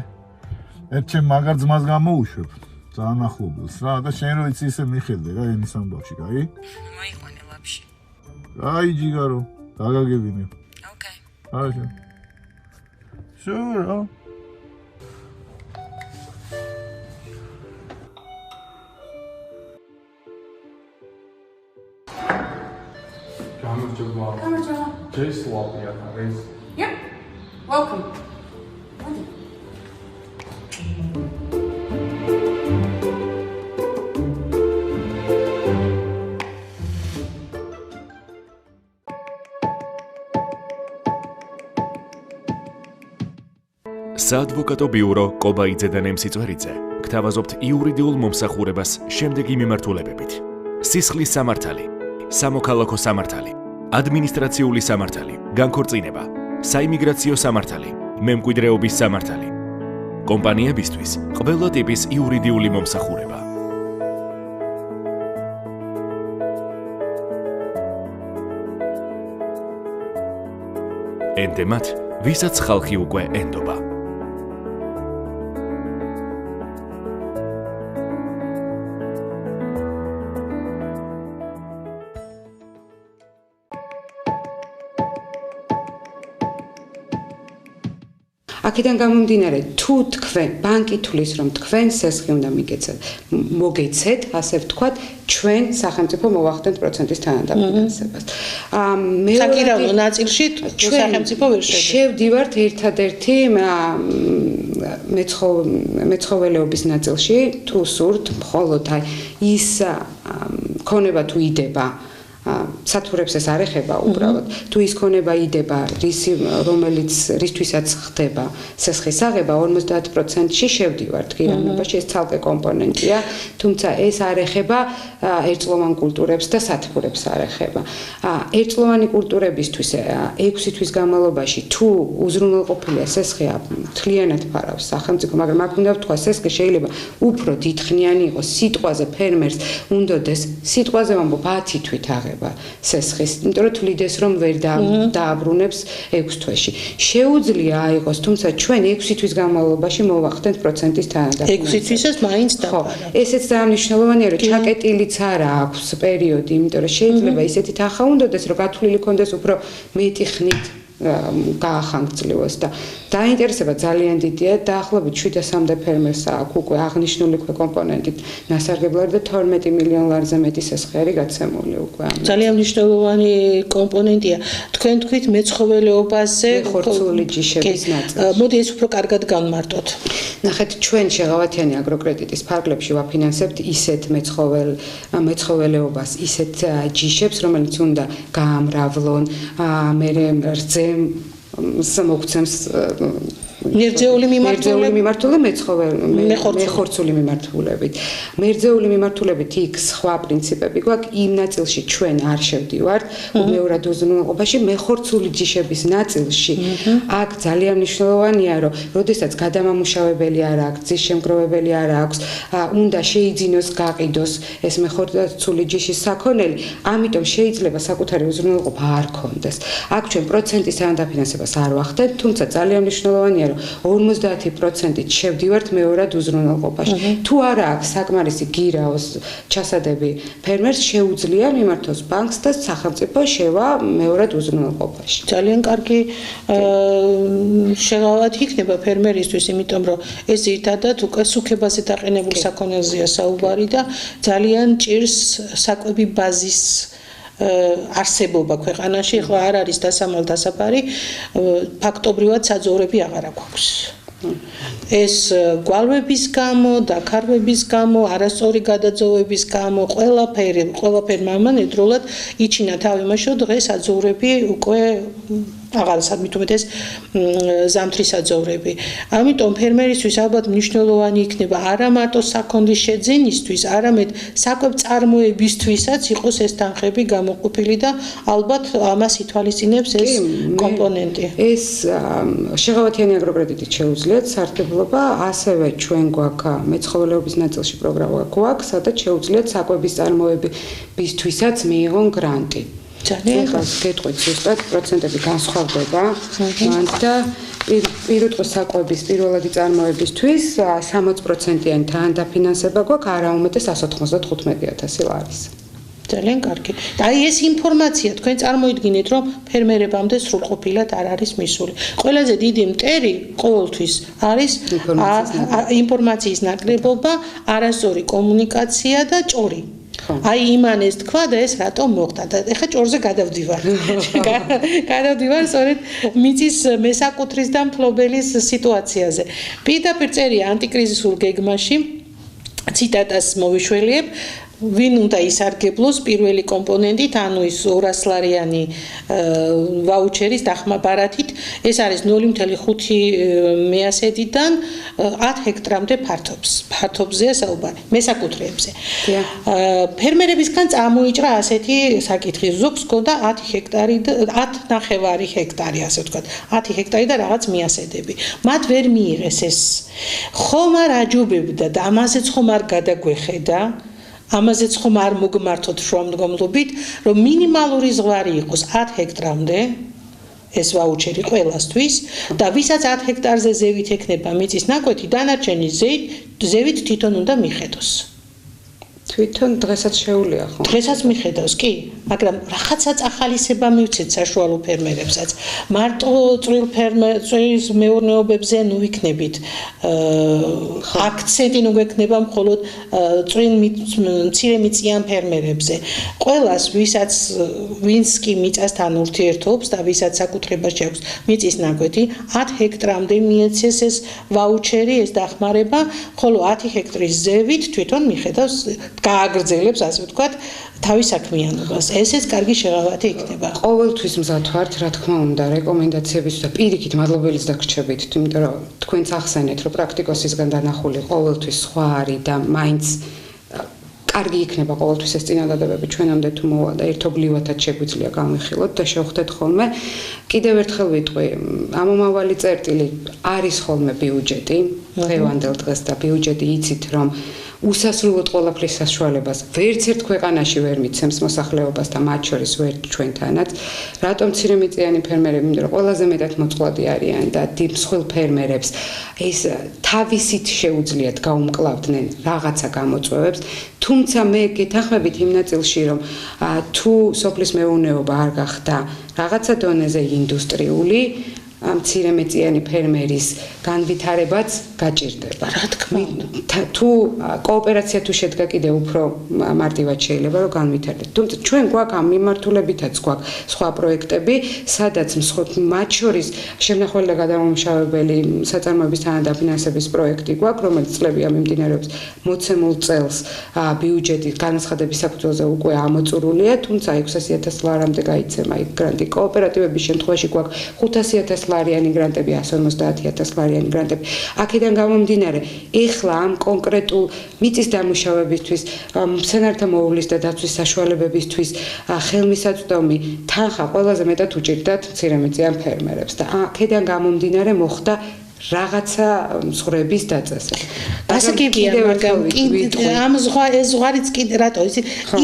ერთ ჩემ მაგარ ძმას გამოუშვებ. ძალიან ახლობელს რა და შენ რო იცი ისე მიხედე რა ენის ამბავში, კაი? მოიყვანე ლაფში. კაი ჯიგარო, დაგაგებინე. ოკეი. არა. Sure. გამარჯობა. ჯეის ლაპია არის. Yeah. Welcome. საადვოკატო ბიურო კობაიძე და ნემსიწვერიძე გთავაზობთ იურიდიულ მომსახურებას შემდეგი მიმართულებებით: სისხლის სამართალი, სამოქალაქო სამართალი, ადმინისტრაციული სამართალი, განქორწინება, საიმიგრაციო სამართალი, მემკვიდრეობის სამართალი. კომპანიებისთვის ყველა ტიპის იურიდიული მომსახურება. ენდემად, ვისაც ხალხი უკვე ენდობა. აქედან გამომდინარე, თუ თქვენ ბანკი თulis რომ თქვენ სესხი უნდა მოგეცეთ, ასე ვთქვათ, ჩვენ სახელმწიფო მოვახდენთ პროცენტის თანადაფინანსებას. საკირავო ნაწილში სახელმწიფო ვერ შევდივართ ერთადერთი მეცხოველეობის ნაწილში, თუ სურთ, მხოლოდ ის ქონება თუ იდება სათურებს ეს არ ეხება უბრალოდ თუ ის ქონება იდება რომელიც რისთვისაც ხდება სესხის აღება 50%-ში შევდივართ გირავნებაში ეს ცალკე კომპონენტია თუმცა ეს არ ეხება ერთწლოვან კულტურებს და სათურებს არ ეხება ერთწლოვანი კულტურებისთვის 6 თვის განმავლობაში თუ უზრუნველყოფილია სესხი მთლიანად ფარავს სახელმწიფო მაგრამ აქ უნდა ვთქვა სესხი შეიძლება უფრო დიდხნიანი იყოს სიტყვაზე ფერმერს უნდადეს სიტყვაზე ვამბობ 10 თვით სესხის, იმიტომ რომ თვლიდეს რომ ვერ დააბრუნებს 6 თვეში. შეუძლია აიღოს, თუმცა ჩვენ 6 თვის განმავლობაში მოვახდენთ პროცენტის თანადაფინანსებას. 6 თვისაც მაინც დაფარა. ესეც ძალიან მნიშვნელოვანია, რომ ჩაკეტილიც არა აქვს პერიოდი, იმიტომ რომ შეიძლება ისეთი თანხა უნდადეს, რომ გათვლილი კონდეს უფრო მეტი ხნით გაახანგრძლივოს და დაინტერესება ძალიან დიდია დაახლოებით 7-3 ფერმერს აქვს უკვე აღნიშნული კომპონენტით ნასარგებლად და 12 მილიონ ლარზე მეტი სესხი არის გაცემული უკვე ამ ძალიან მნიშვნელოვანი კომპონენტია თქვენ თქვით მეცხოველეობაზე ხორცული ჯიშების ნაწილი მოდი ეს უფრო კარგად განმარტოთ ნახეთ ჩვენ შეღავათიანი აგროკრედიტის ფარგლებში ვაფინანსებთ ისეთ მეცხოველეობას ისეთ ჯიშებს რომელიც უნდა გაამრავლონ მე რძე მოგცემს მერძეული მეხორცული მიმართულებით. მერძეული მიმართულებით იქ სხვა პრინციპები გვაქვს, იმ ნაწილში ჩვენ არ შევდივართ, მეორად უზრუნველყოფაში, მეხორცული ჯიშების ნაწილში აქ ძალიან მნიშვნელოვანია, რომ როდესაც გადამამუშავებელი არ აქვს, ძის შემგროვებელი არ აქვს, უნდა შეიძინოს, გაყიდოს ეს მეხორცული ჯიშის საქონელი, ამიტომ შეიძლება საკუთარი უზრუნველყოფა არ ქონდეს. აქ ჩვენ პროცენტის დაფინანსებას არ ვახდენთ, თუმცა ძალიან მნიშვნელოვანია, რომ 50%-ით შევდივართ მეორად უზრუნველყოფაში. თუ არა აქვს საკმარისი გირაოს ჩასადები ფერმერს შეუძლია მიმართოს ბანკს და სახელმწიფო შევა მეორად უზრუნველყოფაში. ძალიან კარგი შეღავათი იქნება ფერმერისთვის, იმიტომ რომ ეს ერთადად უკვე სუქებაზე დაყენებულ საქონელზეა საუბარი და ძალიან ჭირს საკვები ბაზის არსებობა ქვეყანაში. ახლა არ არის დასაფარი, ფაქტობრივად საძოვრები აღარ აქვს. ეს გვალვების გამო, დაქარვების გამო, არასწორი გადაძოვების გამო, ყველაფერმა ამანედროლად იჩინა თავი მაშინ დღეს საძოვრები უკვე აღარ მით უმეტეს ზამთრის საძოვრები. ამიტომ ფერმერისთვის ალბათ მნიშვნელოვანი იქნება არა მარტო საქონლის შეძენისთვის, არამედ საკვებ-წარმოებისთვისაც იყოს ეს თანხები გამოყოფილი და ალბათ ამას ითვალისწინებს ეს კომპონენტი. ეს შეღავათიანი აგროკრედიტით შეუძლიათ სარგებლობა, ასევე ჩვენ გვაქვს მეცხოველეობის ნაწილში პროგრამა გვაქვს, სადაც შეუძლიათ საკვების წარმოებისთვისაც მიიღონ გრანტი. ძალიან გეტყვით ზუსტად პროცენტები განსხვავდება და პირუტყვის საკვების პირველადი წარმოებისთვის 60%-იანი თანადაფინანსება გვაქვს, არა უმეტეს 195,000 ლარის. ძალიან კარგი. აი ეს ინფორმაცია თქვენ წარმოიდგინეთ, რომ ფერმერებამდე სრულყოფილად არ არის მისული. ყველაზე დიდი მტერი ყოველთვის არის ინფორმაციის ნაკლებობა, არასწორი კომუნიკაცია და ჭორი. აი იმანეს თქვა და ეს რატომ მოხდა და ეხლა ჭორზე გადავდივარ. გადავდივარ სწორედ მიწის მესაკუთრის და მფლობელის სიტუაციაზე. პირდაპირ წერია ანტიკრიზისულ გეგმაში ციტატას მოვიშველიებ. ვინ უნდა ისარგებლოს პირველი კომპონენტით, ანუ ის 200 ლარიანი ვაუჩერის დახმარებით, ეს არის 0.5 მეასედიდან 10 ჰექტრამდე ფართობზეა საუბარი, მესაკუთრეებზე. ფერმერებისგან წამოიჭრა ასეთი საკითხი, ზოგს გქონდა 10 ჰექტარი და 10.5 ჰექტარი, ასე ვთქვათ, 10 ჰექტარი და რაღაც მეასედები. მათ ვერ მიიღეს ეს. ხომ არ აჯობებდა და ამაზეც ხომ არ გადაგვეხედა? ამაზეც ხომ არ მოგმართოთ შუამდგომლობით, რომ მინიმალური ზღვარი იყოს 10 ჰექტრამდე ეს ვაუჩერი ყველასთვის და ვისაც 10 ჰექტარზე ზევით ექნება მიწის ნაკვეთი, დანარჩენი ზევით თვითონ უნდა მიხედოს. თვითონ დღესაც შეუულია ხო? დღესაც მიხედავს, კი, მაგრამ რაღაცა წახალისება მივცეთ საშუალო ფერმერებსაც. მარტო წვრილ მეურნეობებზე ნუ ვიქნებით. აქცენტი ნუ გვექნება მხოლოდ მცირემიწიან ფერმერებზე. ყველას, ვინც კი მიწასთან ურთიერთობს და ვისაც საკუთრებაში აქვს მიწის ნაკვეთი, 10 ჰექტრამდე მიეცეს ეს ვაუჩერი, ეს დახმარება, ხოლო 10 ჰექტრის ზევით თვითონ მიხედავს გააგრძელებს, ასე ვთქვათ, თავის საქმიანობას. ესეც კარგი შეღავათი იქნება. ყოველთვის მზად ვართ, რა თქმა უნდა, რეკომენდაციების და პირიქით მადლობელიც დაგრჩებით, იმიტომ რომ თქვენც ახსენეთ, რომ პრაქტიკოსისგან დანახული ყოველთვის სხვა არის და მაინც კარგი იქნება ყოველთვის ეს წინადადებები ჩვენამდე თუ მოვა და ერთობლივადაც შეგვიძლია გამიხილოთ და შევხვდეთ ხოლმე. კიდევ ერთხელ ვიტყვი, ამომავალი წერტილი არის ხოლმე ბიუჯეტი, დღევანდელ დღეს და ბიუჯეტი იცით, რომ უსასრულოდ ყველაფრის საშუალებას ვერც ერთ ქვეყანაში ვერ მიცემს მოსახლეობას და მათ შორის ვერ ჩვენთანაც. რატომ მცირემიწიანი ფერმერები, იმიტომ რომ ყველაზე მეტად მოწყვლადი არიან და მსხვილ ფერმერებს ეს თავისით შეუძლიათ გაუმკლავდნენ რაღაცა გამოწვევებს, თუმცა მე გეთანხმებით იმ ნაწილში, რომ თუ სოფლის მეურნეობა არ გახდა რაღაცა დონეზე ინდუსტრიული, მცირემიწიანი ფერმერის განვითარებაც გაჭირდება. რა თქმა უნდა. თუ კოოპერაცია თუ შედგა კიდევ უფრო მარტივად შეიძლება რომ განვითარდეს. თუმცა ჩვენ გვაქვს ამ მიმართულებითაც გვაქვს სხვა პროექტები, სადაც მათ შორის შემნახველი და გადამამუშავებელი საწარმოების თანადაფინანსების პროექტი გვაქვს, რომელიც წლებია მიმდინარეობს მოცემულ წელს ბიუჯეტის განაცხადების საფუძველზე უკვე ამოწურულია, თუმცა 600,000 ლარამდე გაიცემა იქ გრანტი. კოოპერატივების შემთხვევაში გვაქვს 500,000 ლარიანი გრანტები, 150.000 ლარიანი გრანტები. აქედან გამომდინარე, ეხლა ამ კონკრეტულ მიწის დამუშავებისთვის, მცენარეთა მოუვლის და დაცვის საშუალებებისთვის ხელმისაწვდომი თანხა ყველაზე მეტად უჭირდათ მცირემიწიან ფერმერებს და აქედან გამომდინარე მოხდა რაღაცა ზღვრების დაწესება. ასაკებია, მაგრამ ამ ზღვარიც კიდე რატო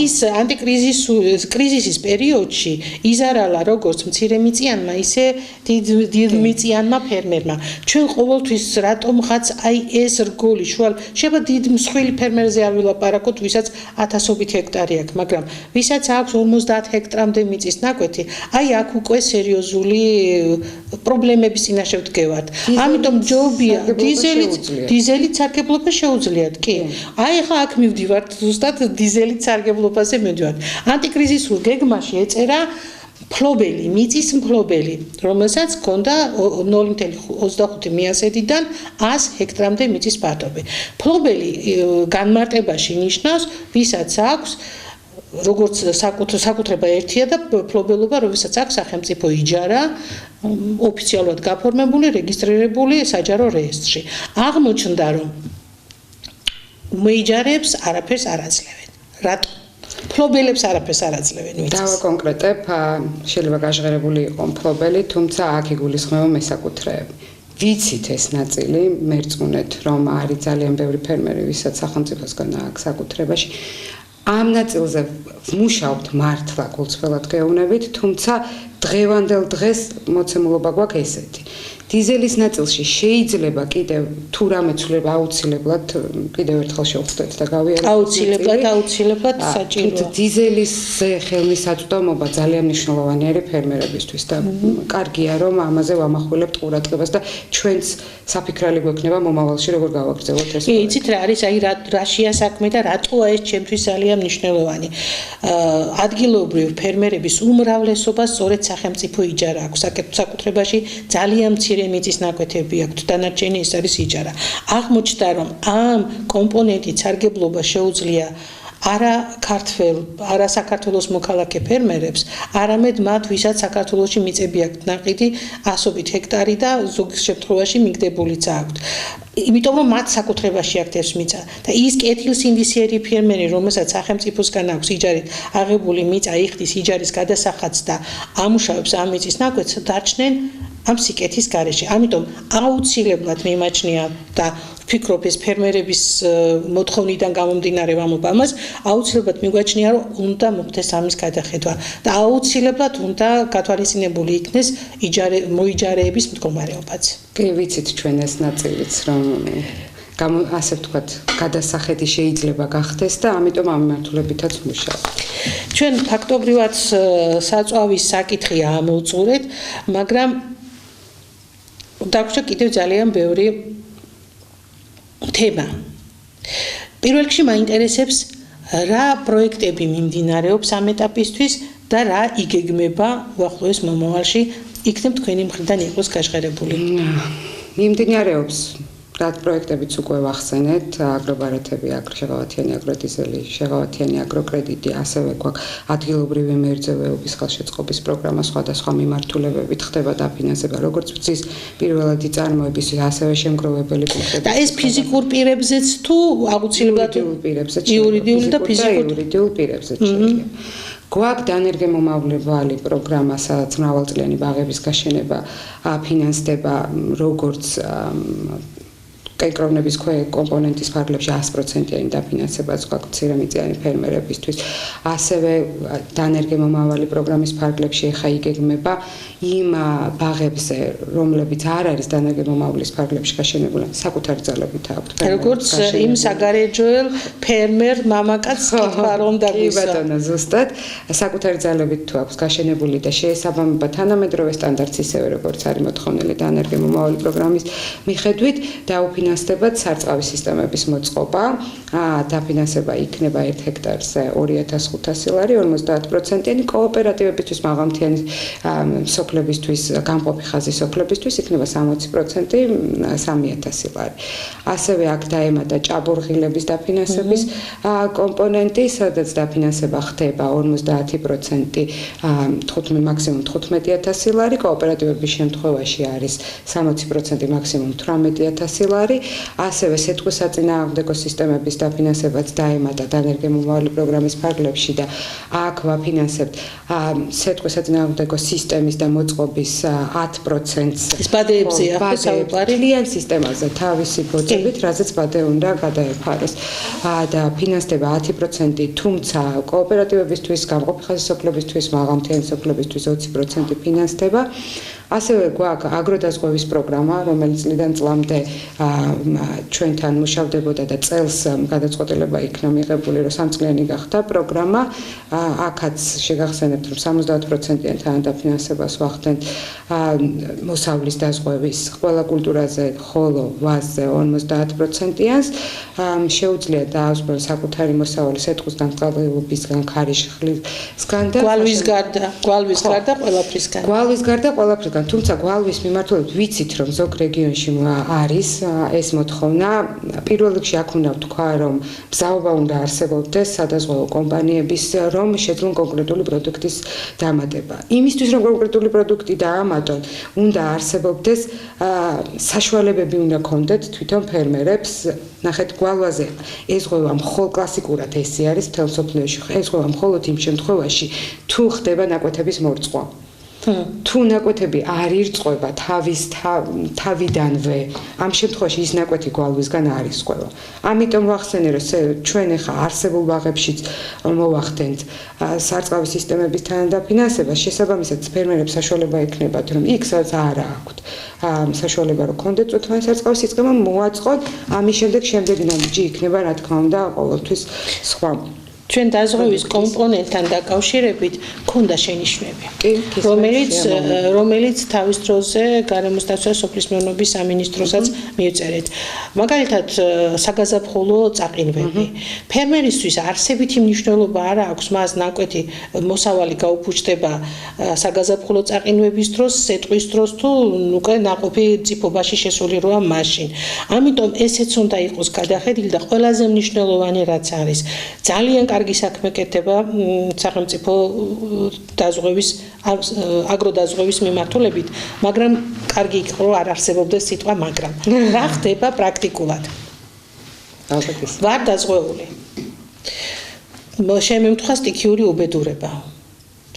ის ანტიკრიზისის პერიოდში იზარალა როგორც მცირემიწიანმა, ისე დიდმიწიანმა ფერმერმა. ჩვენ ყოველთვის რატომღაც აი ეს რგოლი შუალ შეება დიდ მსხვილი ფერმერზე არ ვილაპარაკოთ, ვისაც 1000-ობით ჰექტარი აქვს, მაგრამ ვისაც აქვს 50 ჰექტრამდე მიწის ნაკვეთი, აი აქ უკვე სერიოზული პრობლემების წინაშე ვდგევართ. ამიტომ ჯობია დიზელით სარგებლობა შეუძლიათ, კი. აი ახლა აქ მივდივართ, ზუსტად დიზელით სარგებლობაზე მივდივართ. ანტიკრიზისულ გეგმაში ეწერა მფლობელი, მიწის მფლობელი, რომელსაც ჰქონდა 0.25 მიასედიდან 100 ჰექტრამდე მიწის ფართობი. მფლობელი განმარტებაში ნიშნავს, ვისაც აქვს როგორც საკუთრება ერთია და მფლობელობა, რომელსაც აქვს სახელმწიფო იჯარა, ოფიციალურად გაფორმებული, რეგისტრირებული საჯარო რეესტრში. აღმოჩნდა, რომ მეიჯარებს არაფერს არ აძლევენ. რატო? მფლობელებს არაფერს არ აძლევენ მიწის. დავაკონკრეტებ, შეიძლება გაჟღერებული იყო მფლობელი, თუმცა აქ იგულისხმება მესაკუთრეები. ვიცით ეს ნაწილი, მერწმუნეთ, რომ არის ძალიან ბევრი ფერმერი, ვისაც სახელმწიფოსგან აქვს საკუთრებაში. ამ ნაწილზე ვმუშაობთ მართლა გულწრფელად გეუბნებით, თუმცა დღევანდელ დღეს მოცემულობა გვაქვს ესეთი. დიზელის ნაწილში შეიძლება კიდევ თუ რამე ცვლილება აუცილებლად კიდევ ერთხელ შევხვდეთ და გავიარეთ. აუცილებლად საჭიროა. დიზელისზე ხელმისაწვდომობა ძალიან მნიშვნელოვანი არის ფერმერებისთვის და კარგია რომ ამაზე ვამახვილებთ ყურადღებას და ჩვენც საფიქრალი გვექნება მომავალში როგორ გავაგრძელოთ ეს. იცით რა არის აი რაშია საქმე და რატოა ეს ჩემთვის ძალიან მნიშვნელოვანი. ადგილობრივ ფერმერების უმრავლესობა სწორედ სახელმწიფო იჯარა აქვს საკუთრებაში ძალიან მცირე მიწის ნაკვეთები აქვთ, დანარჩენი ეს არის იჯარა. აღმოჩნდა, რომ ამ კომპონენტით სარგებლობა შეუძლია არა საქართველოს მოქალაქე ფერმერებს, არამედ მათ, ვისაც საქართველოში მიწები აქვთ ნაყიდი 100-ობით ჰექტარი და ზოგ შემთხვევაში მიგდებულიც აქვთ. იმიტომ რომ მათ საკუთრებაში აქვთ ეს მიწა და ის კეთილსინდისიერი ფერმერი, რომელსაც სახელმწიფოსგან აქვს იჯარით აღებული მიწა, იხდის იჯარის გადასახადს და ამუშავებს ამ მიწის ნაკვეთს, დარჩნენ ამ სიკეთის გარეშე. ამიტომ აუცილებლად მიმაჩნია და ვფიქრობ ეს ფერმერების მოთხოვნიდან გამომდინარე ვამბობ ამას, აუცილებლად მიგვაჩნია რომ უნდა მოხდეს ამის გადახედვა და აუცილებლად უნდა გათვალისწინებული იქნეს მოიჯარეების მდგომარეობაც. კი, ვიცით ჩვენ ეს ნაწილიც რომ ასე ვთქვათ, გადასახედი შეიძლება გახდეს და ამიტომ ამ მიმართულებითაც ვმუშაობთ. ჩვენ ფაქტობრივად საწვავის საკითხი ამოვწურეთ, მაგრამ დაგვჭირდა კიდევ ძალიან ბევრი თემა. პირველ რიგში მაინტერესებს რა პროექტები მიმდინარეობს ამ ეტაპისთვის და რა იგეგმება უახლოეს მომავალში იქნებ თქვენი მხრიდან იყოს გაჟღერებული. მიმდინარეობს რა პროექტებიც უკვე ვახსენეთ, აგრობარათები, შეღავათიანი აგროდიზელი, შეღავათიანი აგროკრედიტი, ასევე გვაქვს ადგილობრივი მებრძოლეობის ხელშეწყობის პროგრამა სხვადასხვა მიმართულებებით ხდება დაფინანსება, როგორც წის პირველადი წარმოების, ასევე შემგროვებელი პუნქტები. და ეს ფიზიკურ პირებზეც თუ აუცილებლად იურიდიული და იურიდიულ პირებზეც შეიძლება. გვაქვს დანერგემომავლებელი პროგრამა, სადაც მრავალწლიანი ბაღების გაშენება ფინანსდება, როგორც კენკროვნების კომპონენტის ფარგლებში 100%-იანი დაფინანსებაც გვაქვს მცირემიწიანი ფერმერებისთვის. ასევე დანერგემომავალი პროგრამის ფარგლებში ხა იგეგმება იმ ბაღებზე, რომლებიც არ არის დანერგემომავლის ფარგლებში გაშენებული, საკუთარი ძალებით აქვთ. როგორც იმ საგარეჯოელ ფერმერ მამაკაცს კითხვა რომ დაგვისა. კი ბატონო, ზუსტად, საკუთარი ძალებით თუ აქვს გაშენებული და შეესაბამება თანამედროვე სტანდარტს ისევე როგორც არის მოთხოვნილი დანერგემომავალი პროგრამის მიხედვით დაუფინანსდებათ სარწყავი სისტემების მოწყობა. დაფინანსება იქნება 1 ჰექტარზე 2500 ლარი, 50%-იანი კოოპერატივებისთვის მაღალმთიანი სოფლებისთვის, გამყოფი ხაზის სოფლებისთვის იქნება 60% 3000 ლარი. ასევე აქ დაემატა ჭაბურღილების დაფინანსების კომპონენტი, სადაც დაფინანსება ხდება 50% მაქსიმუმ 15000 ლარი, კოოპერატივების შემთხვევაში არის 60% მაქსიმუმ 18000 ლარი. ასევე სიტყვის საწინააღმდეგო სისტემების დაფინანსებაც დაემატა დანერგემომავალი პროგრამის ფარგლებში და აქ ვაფინანსებთ სიტყვის საწინააღმდეგო სისტემის და მოწყობის 10%-ს. ეს ბადეებზეა ხო საუბარი? კლიან სისტემაზე თავისი ბოძებით, რაზეც ბადე უნდა გადაეფაროს. და ფინანსდება 10%, თუმცა კოოპერატივებისთვის, გამყოფი ხაზის სოფლებისთვის, მაღალმთიანი სოფლებისთვის 20% ფინანსდება. ასევე გვაქვს აგროდაზღვევის პროგრამა, რომელიც წლიდან წლამდე ჩვენთან მუშავდებოდა და წელს გადაწყვეტილება იქნა მიღებული, რომ 3 წლიანი გახდა პროგრამა. აქაც შეგახსენებთ, რომ 70%-იან თანადაფინანსებას ვახდენთ მოსავლის დაზღვევის ყველა კულტურაზე, ხოლო ვაზზე 50%-იანს. შეუძლია დაასრულოს საკუთარი მოსავალი სიტყვისგან, წყალობისგან, ქარიშხლისგან და გვალვის გარდა ყველაფრისგან. გვალვის გარდა ყველაფრისგან. თუმცა გვალვის მიმართულებით ვიცით, რომ ზოგ რეგიონში არის ეს მოთხოვნა. პირველ რიგში აქ უნდა ვთქვა, რომ მზაობა უნდა არსებობდეს სადაზღვევო კომპანიების, რომ შეძლონ კონკრეტული პროდუქტის დამატება. იმისთვის, რომ კონკრეტული პროდუქტი დაამატონ, უნდა არსებობდეს საშუალებები უნდა ქონდეთ თვითონ ფერმერებს. ნახეთ, გვალვაზე ეზღვევა მხოლოდ კლასიკურად ესე არის მთელ მსოფლიოში. ეზღვევა მხოლოდ იმ შემთხვევაში, თუ ხდება ნაკვეთების მორწყვა. თუ ნაკვეთები არ ირწყვება თავიდანვე, ამ შემთხვევაში ის ნაკვეთი გვალვისგან არ ირწყვება. ამიტომ ვახსენე, რომ ჩვენ ახლა არსებულ ბაღებშიც მოვახდენთ სარწყავი სისტემების თანადაფინანსებას, შესაბამისად ფერმერებს საშუალება ექნებათ, რომ იქ სადაც არ აქვთ საშუალება რომ კონდეთ წუთოვანი სარწყავი სისტემა მოაწყოთ, ამის შემდეგ ნაბიჯი იქნება, რა თქმა უნდა, ყოველთვის სხვა. ჩვენ დაზღვევის კომპონენტთან დაკავშირებით ქონდა შენიშვნები, რომელიც თავის დროზე გარემოს დაცვა სოფლის მეურნეობის სამინისტროსაც მიუწერეთ. მაგალითად, საგაზაფხულო წაყინვები. ფერმერისთვის არსებითი მნიშვნელობა არ აქვს, მას ნაკვეთი მოსავალი გაუფუჭდება საგაზაფხულო წაყინვების დროს, სეტყვის დროს თუ უკვე ნაყოფი წიფობაში შესული როა მაშინ. ამიტომ ესეც უნდა იყოს გადახედილი და ყველაზე მნიშვნელოვანი რაც არის, ძალიან კარგი საქმე კეთდება სახელმწიფო დაზღვევის აგროდაზღვევის მიმართულებით, მაგრამ კარგი იყო რომ არ არსებობდეს სიტყვა მაგრამ. რა ხდება პრაქტიკულად? ვარ დაზღვეული. შემემთხვა სტიქიური უბედურება.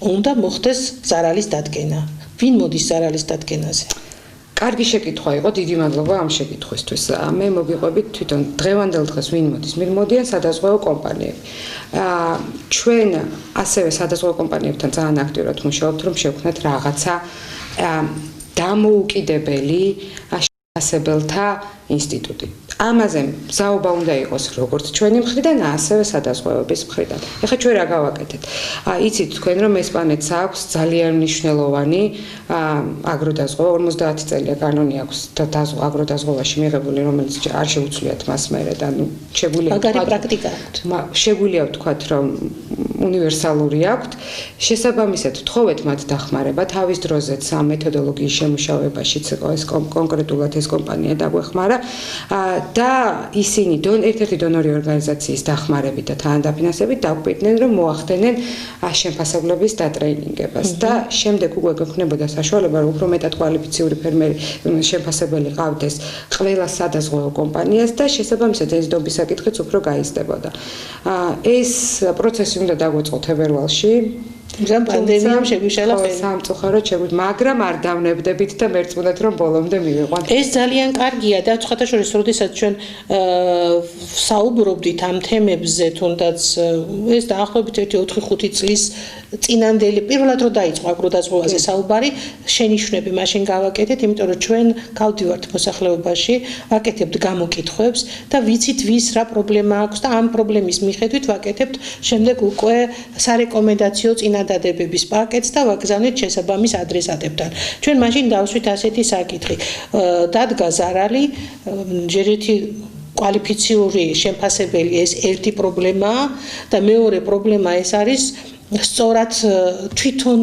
უნდა მოხდეს ზარალის დადგენა. ვინ მოდის ზარალის დადგენაზე? კარგი შეკითხვა იყო, დიდი მადლობა ამ შეკითხვისთვის. მე მოგიყვებით თვითონ დღევანდელ დღეს ვინ მოდის? მოდიან სადაზღვევო კომპანიები. ჩვენ ასევე სადაზღვევო კომპანიებთან ძალიან აქტიურად მუშაობთ, რომ შევქმნათ რაღაცა დამოუკიდებელი შესაძლებელთა ინსტიტუტი. ამაზე მზაობა უნდა იყოს როგორც ჩვენი მხრიდან, ასევე სადაზღვევების მხრიდან. ეხლა ჩვენ რა გავაკეთეთ? იცით თქვენ რომ ესპანეთს აქვს ძალიან მნიშვნელოვანი აგროდაზღვევა, 50 წელია კანონი აქვს აგროდაზღვევაში მიღებული, რომელიც არ შეუცვლიათ მას მერე და შეგვიძლია მაგარი პრაქტიკა აქვთ. შეგვიძლია ვთქვათ, რომ უნივერსალური აქვთ. შესაბამისად, თხოვეთ მათ დახმარება თავის დროზეც ამ მეთოდოლოგიის შემუშავებაშიც ეს კონკრეტულად ეს კომპანია დაგვეხმარა. და ისინი ერთ-ერთი დონორი ორგანიზაციის დახმარებით და თანადაფინანსებით დაგვიყვნენ, რომ მოახდენენ შემფასებლების დატრეინინგებას და შემდეგ უკვე გექნებოდა საშუალება, რომ უფრო მეტად კვალიფიციური ფერმერი შემფასებელი ყავდეს ყველა სადაზღვევო კომპანიას და შესაბამისად ეს დობის საკითხიც უფრო გაიზრდებოდა. ეს პროცესი უნდა დაგვეწყო თებერვალში. მაგრამ პანდემიამ შეგვიშალა ხელი. სამწუხაროდ შეგვით, მაგრამ არ დავნებდებით და მერწმუნეთ რომ ბოლომდე მივიყვანთ. ეს ძალიან კარგია და სხვათაშორის, როდესაც ჩვენ საუბრობდით ამ თემებზე, თუნდაც ეს დაახლოებით 4-5 წლის წინანდელი პირველად რო დაიწყო აგროდაზღვევაზე საუბარი, შენიშვნები მაშინ გავაკეთეთ, იმიტომ რომ ჩვენ გავდივართ მოსახლეობაში, ვაკეთებთ გამოკითხვებს და ვიცით ვის რა პრობლემა აქვს და ამ პრობლემის მიხედვით ვაკეთებთ შემდეგ უკვე სარეკომენდაციო წინადადებების პაკეტს და ვაგზავნეთ შესაბამის ადრესატებთან. ჩვენ მაშინ დავსვით ასეთი საკითხი. დადგა ზარალი, ჯერეთი კვალიფიციური შემფასებელი ეს ერთი პრობლემაა და მეორე პრობლემა ეს არის სწორად თვითონ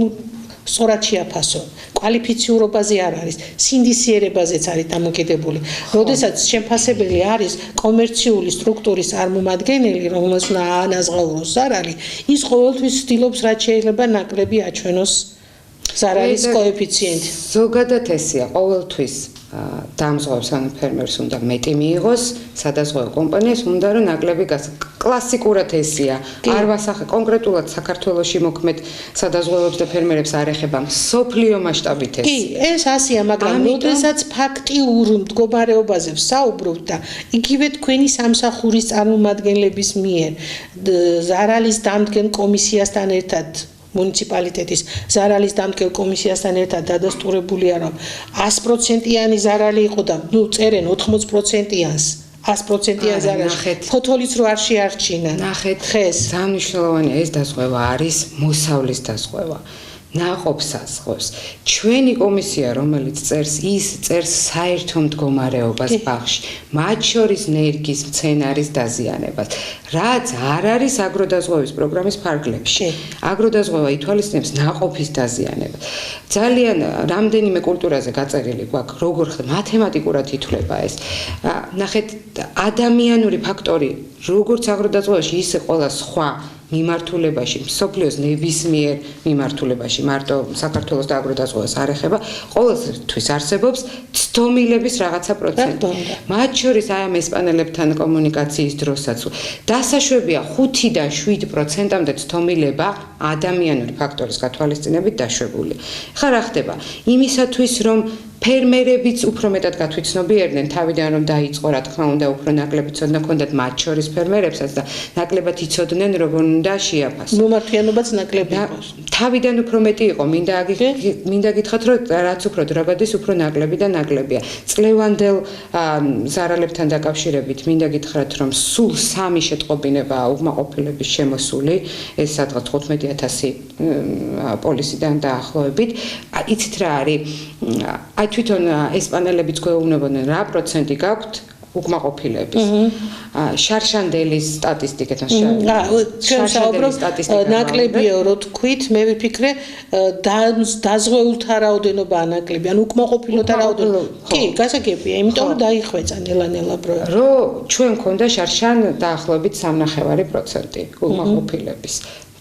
სწორად შეაფასო. კვალიფიციურობაზე არ არის, სინდისიერებაზეც არის დამოკიდებული. როდესაც შემფასებელი არის კომერციული სტრუქტურის წარმომადგენელი, რომელსაც უნდა აანაზღაუროს ზარალი, ის ყოველთვის ცდილობს რაც შეიძლება ნაკლები აჩვენოს ზარალის კოეფიციენტი. ზოგადად ესეა, ყოველთვის დამზღვევს ან ფერმერს უნდა მეტი მიიღოს, სადაზღვევო კომპანიას უნდა რომ ნაკლები კლასიკურად ესეა. არ ვასახე კონკრეტულად საქართველოში მოქმედ სადაზღვევოებს და ფერმერებს არ ეხება, მსოფლიო მასშტაბით ესეა. კი, ეს ასეა, მაგრამ როდესაც ფაქტიურ მდგომარეობაზე ვსაუბრობთ და იგივე თქვენი სამსახურის წარმომადგენლების მიერ ზარალის დამდგენ კომისიასთან ერთად მუნიციპალიტეტის ზარალის დამდგენ კომისიასთან ერთად დადასტურებულია, რომ 100%-იანი ზარალი იყო და წერენ 80%-იანს, 100%-იან ზარალს. ფოთოლიც რო არ შეარჩინა. ნახეთ, ხეს. დამნიშნულოვანია ეს დაზღვევა არის მოსავლის დაზღვევა. ნაყოფს ასხოს. ჩვენი კომისია, რომელიც წერს საერთო მდგომარეობას ბაღში, მათ შორის ნერგის მცენარის დაზიანებას, რაც არ არის აგროდაზღვევის პროგრამის ფარგლებში. აგროდაზღვევა ითვალისწინებს ნაყოფის დაზიანებას. ძალიან რამდენიმე კულტურაზე გაწერილი გვაქვს, როგორ მათემატიკურად ითვლება ეს. ნახეთ, ადამიანური ფაქტორი, როგორც აგროდაზღვევაში, ისე ყველა სხვა მიმართულებაში, მსოფლიოს ნებისმიერ მიმართულებაში, მარტო საქართველოს და აგროდაზღვევას არ ეხება, ყოველთვის არსებობს ცდომილების რაღაცა პროცენტი. მათ შორის აი ამ ესპანელებთან კომუნიკაციის დროსაც დასაშვებია 5-დან 7%-მდე ცდომილება ადამიანური ფაქტორის გათვალისწინებით დაშვებული. ხა რა ხდება? იმისათვის რომ ფერმერებიც უფრო მეტად გათვითცნობიერდნენ თავიდან რომ დაიწყო რა თქმა უნდა უფრო ნაკლები ცოდნა ჰქონდათ მათ შორის ფერმერებსაც და ნაკლებად იცოდნენ როგორ უნდა შეაფასოს. მომართვიანობაც ნაკლები იყოს. თავიდან უფრო მეტი იყო, მინდა გითხრათ რომ რაც უფრო დრო გადის უფრო ნაკლები და ნაკლებია. წლევანდელ ზარალებთან დაკავშირებით მინდა გითხრათ რომ სულ 3 შეტყობინებაა უკმაყოფილების შემოსული, ეს სადღაც 15,000 პოლისიდან დაახლოებით. იცით რა არის? აი თვითონ ესპანელებიც გვეუბნებოდნენ რა პროცენტი გაქვთ უკმაყოფილების. შარშანდელის სტატისტიკიდან ნაკლებია რო თქვით, მე ვიფიქრე დაზღვეულთა რაოდენობა ნაკლები, ან უკმაყოფილოთა რაოდენობა. კი, გასაგებია, იმიტომ რომ დაიხვეწა ნელა-ნელა პროექტი. რო ჩვენ მქონდა შარშან დაახლოებით 3.5% უკმაყოფილების.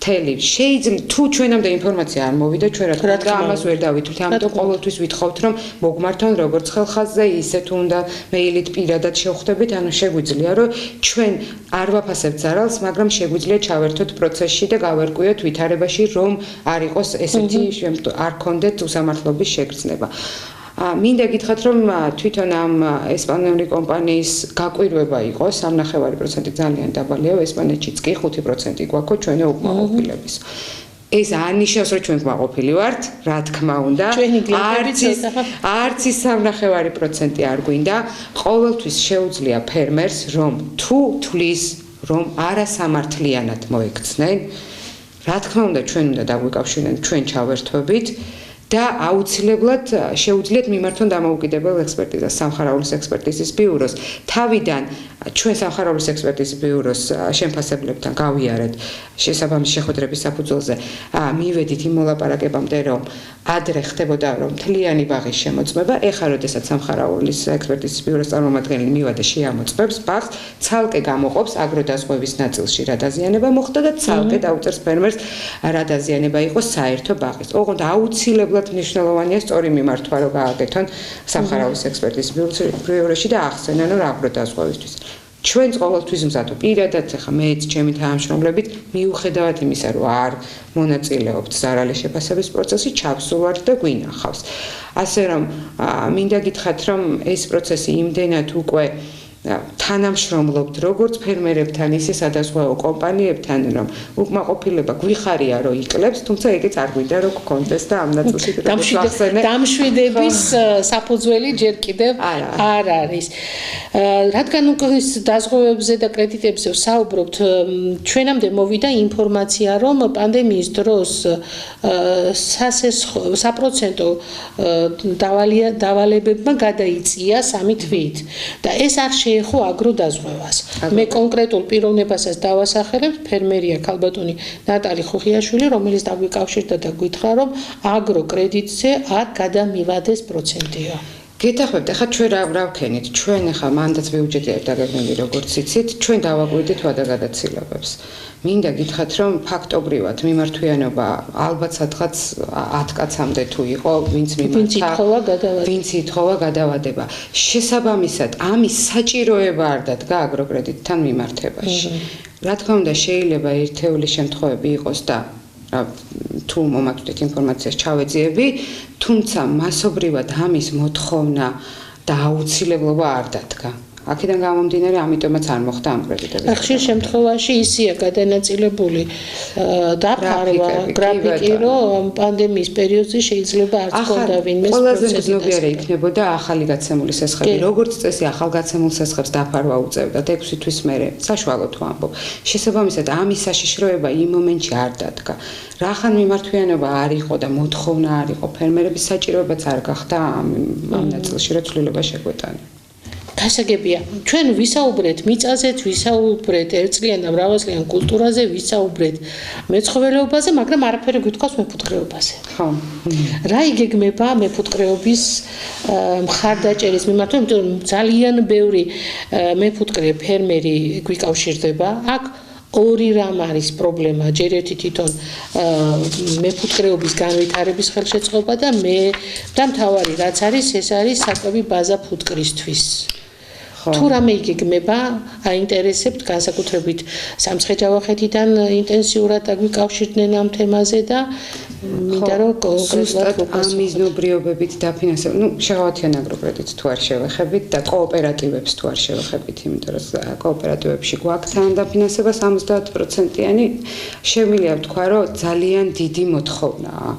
შეიძლება თუ ჩვენამდე ინფორმაცია არ მოვიდა, ჩვენ რა თქმა უნდა ამას ვერ დავითვლით. ამიტომ ყოველთვის ვითხოვთ რომ მოგმართონ როგორც ხელხაზზე, ისე თუ უნდა მეილით პირადად შევხვდებით, ანუ შეგვიძლია რომ ჩვენ არ ვაფასებთ ზარალს, მაგრამ შეგვიძლია ჩავერთოთ პროცესში და გავერკვიოთ ვითარებაში, რომ არ იყოს ესეთი არ გქონდეთ უსამართლობის შეგრძნება. მინდა გითხრათ რომ თვითონ ამ ესპანური კომპანიის გაკვირვება იყო 3.5% ძალიან დაბალია, ესპანეთშიც კი 5% გვაქვს ჩვენი უკმაყოფილების. ეს არნიშნავს რომ ჩვენ უკმაყოფილი ვართ, რა თქმა უნდა. არც ის 3.5% არ გვინდა, ყოველთვის შეუძლია ფერმერს რომ თუ თulis რომ არასამართლიანად მოექცნენ, რა თქმა უნდა ჩვენ უნდა დაგვიკავშირდნენ, ჩვენ ჩავერთვებით. და აუცილებლად შეუძლიათ მიმართონ დამოუკიდებელ ექსპერტიზას სამხარაულის ექსპერტიზის ბიუროს. თავიდან ჩვენ სამხარაულის ექსპერტიზის ბიუროს შემფასებლებთან გავიარეთ შესაბამის შეხვედრების საფუძველზე, მივედით იმ მოლაპარაკებამდე, რომ ადრე ხდებოდა რომ მთლიანი ბაღის შემოწმება, ეხლა როდესაც სამხარაულის ექსპერტიზის ბიუროს წარმომადგენელი მივადა შეამოწმებს ბაღს, ცალკე გამოყოფს აგროდაზღვევის ნაწილში რა დაზიანება მოხდა და ცალკე დაუწერს ფერმერს რა დაზიანება იყო საერთო ბაღის. ოღონდ აუცილებლად მნიშვნელოვანია სწორი მიმართვა რომ გააკეთონ სამხარაულის ექსპერტიზის ბიუროში და ახსენონ რომ აგროდაზღვევისთვის. ჩვენ ყოველთვის მზადო პირადად ხა მეც ჩემი თანამშრომლებით მიუხედავად იმისა რომ არ მონაწილეობთ ზარალის შეფასების პროცესში ჩავსულვართ და გვინახავს. ასე რომ მინდა გითხრათ რომ ეს პროცესი იმდენად უკვე თანამშრომლობთ როგორც ფერმერებთან, ისე სადაზღვევო კომპანიებთან, რომ უკმაყოფილება გვიხარია რომ იკლებს, თუმცა ეგეც არ გვინდა რომ გქონდეს და ამ ნაწილში დამშვიდების საფუძველი ჯერ კიდევ არ არის. რადგან უკვე დაზღვევებზე და კრედიტებზე ვსაუბრობთ, ჩვენამდე მოვიდა ინფორმაცია, რომ პანდემიის დროს საპროცენტო დავალებებმა გადაიწია 3 თვით და ეს არ შეეხო აგროდაზღვევას. მე კონკრეტულ პიროვნებასაც დავასახელებ, ფერმერია ქალბატონი ნატალი ხუხიაშვილი, რომელიც დაგვიკავშირდა და გითხრა, რომ აგროკრედიტზე არ გადამივადეს პროცენტია. გეთახმებთ, ახლა ჩვენ რა ვქენით? ჩვენ ახლა მანდაც ბიუჯეტი არ დაგეგმილი, როგორც იცით, ჩვენ დავაკვირდით ვადაგადაცილებებს. მინდა გითხრათ, რომ ფაქტობრივად მიმართვიანობა ალბათ სადღაც 10 კაცამდე თუ იყო, ვინც ითხოვა გადავადება. შესაბამისად, ამის საჭიროება არ დადგა აგროკრედიტთან მიმართებაში. რა თქმა უნდა, შეიძლება ერთეული შემთხვევები იყოს და თუ მომაკვდით ინფორმაციას ჩავეძიები, თუმცა მასობრივად ამის მოთხოვნა და აუცილებლობა არ დადგა. აქედან გამომდინარე, ამიტომაც არ მოხდა ამ კრედიტების. ხშირ შემთხვევაში ისია გადანაწილებული დაფარვა გრაფიკი, რომ პანდემიის პერიოდში შეიძლება არც კონდა ვინმეს ყველაზე მგრძნობიარე იქნებოდა ახალი გაცემული სესხები. როგორც წესი, ახალგაცემულ სესხებს დაფარვა უწევდათ 6 თვის მერე, საშუალოდ ვამბობ. შესაბამისად, ამის საშიშროება იმ მომენტში არ დადგა. რახან მიმართვიანობა არ იყო და მოთხოვნა არ იყო, ფერმერების საჭიროებაც არ გახდა ამ ნაწილში, რომ ცვლილება შეგვეტანა. გასაგებია, ჩვენ ვისაუბრეთ მიწაზე, ვისაუბრეთ ერთწლიან და მრავალწლიან კულტურაზე, ვისაუბრეთ მეცხოველეობაზე, მაგრამ არაფერი გვითხავს მეფუტკრეობაზე. ხო. რა იგეგმება მეფუტკრეობის მხარდაჭერის მიმართ, იმიტომ რომ ძალიან ბევრი მეფუტკრე ფერმერი გვიკავშირდება. აქ ორი რამ არის პრობლემა, ჯერ ერთი თვითონ მეფუტკრეობის განვითარების ხელშეწყობა და მთავარი რაც არის, ეს არის საკვები ბაზა ფუტკრისთვის. თუ რამე იგეგმება, აინტერესებთ განსაკუთრებით სამცხე-ჯავახეთიდან ინტენსიურად დაგვიკავშირდნენ ამ თემაზე და მინდა რომ კონკრეტულად ამ მიზნობრიობებით დაფინანსება, შეღავათიან აგროკრედიტს თუ არ შევეხებით და კოოპერატივებს თუ არ შევეხებით, იმიტომ რომ კოოპერატივებში გვაქვს თან დაფინანსება 70%-იანი, შემიძლია ვთქვა, რომ ძალიან დიდი მოთხოვნაა.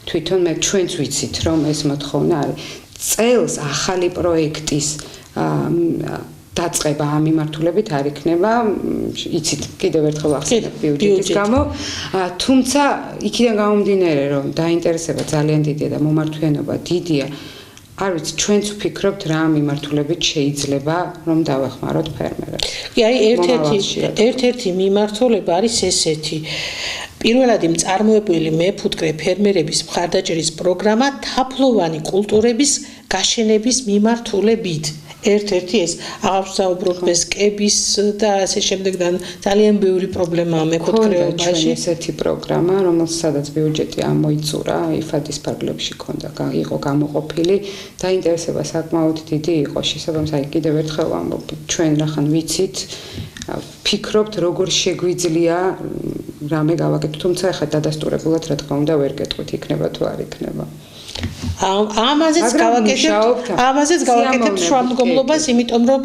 თვითონ მე ჩვენც ვიცით, რომ ეს მოთხოვნა არის. წელს ახალი პროექტის დაწყება ამ მიმართულებით არ იქნება, იცით, კიდევ ერთხელ ახსენებ ბიუჯეტის გამო, თუმცა იქიდან გამომდინარე, რომ დაინტერესება ძალიან დიდია და მომართვიანობა დიდია, არ ვიცი, ჩვენც ვფიქრობთ რა მიმართულებით შეიძლება რომ დავეხმაროთ ფერმერებს. კი, აი ერთ-ერთი მიმართულება არის ესეთი. პირველად იმ წარმოებული მეფუტკრე ფერმერების მხარდაჭერის პროგრამა თაფლოვანი კულტურების გაშენების მიმართულებით. ერთ-ერთი ეს აღსაუბრობ ბესკების და ასე შემდეგდან ძალიან ბევრი პრობლემაა მეფუტკრეობაში. ესეთი პროგრამა, რომელსაც ბიუჯეტი ამოიწურა, იფადის ფარგლებში ქონდა, იყო გამოყოფილი, დაინტერესება საკმაოდ დიდი იყო. შესაბამისად, კიდევ ერთხელ ვამბობ, ჩვენ რახან ვიცით, ფიქრობთ, როგორ შეგვიძლია რამე გავაკეთოთ, თუმცა ახლა დადასტურებულად რა თქმა უნდა ვერ გეტყვით, იქნება თუ არ იქნება. ამაზეც გავაკეთებთ შუამდგომლობას, იმიტომ რომ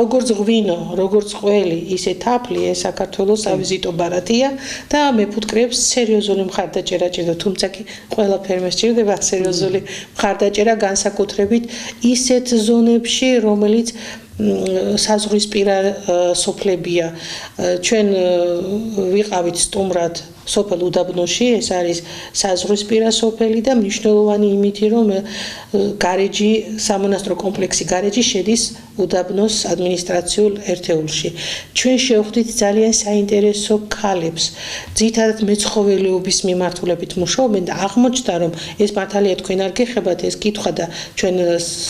როგორც ღვინო, როგორც ყველი, ისე თაფლი ეს საქართველოს ავიზიტო ბარათია და მეფუტკრეებს სერიოზული მხარდაჭერა ჭირდება, თუმცა კი ყველა ფერმერს ჭირდება სერიოზული მხარდაჭერა განსაკუთრებით ისეთ ზონებში, რომელიც საზღვრისპირა სოფლებია. ჩვენ ვიყავით სტუმრად სოფელ უდაბნოში, ეს არის საზღვრისპირა სოფელი და მნიშვნელოვანი იმითი, რომ გარეჯი, სამონასტრო კომპლექსი გარეჯი შედის უდაბნოს ადმინისტრაციულ ერთეულში. ჩვენ შევხვდით ძალიან საინტერესო ქალებს, ძირითადად მეცხოველეობის მიმართულებით მუშაობენ და აღმოჩნდა, რომ ეს მართალია თქვენ არ გეხებათ ეს კითხვა და ჩვენ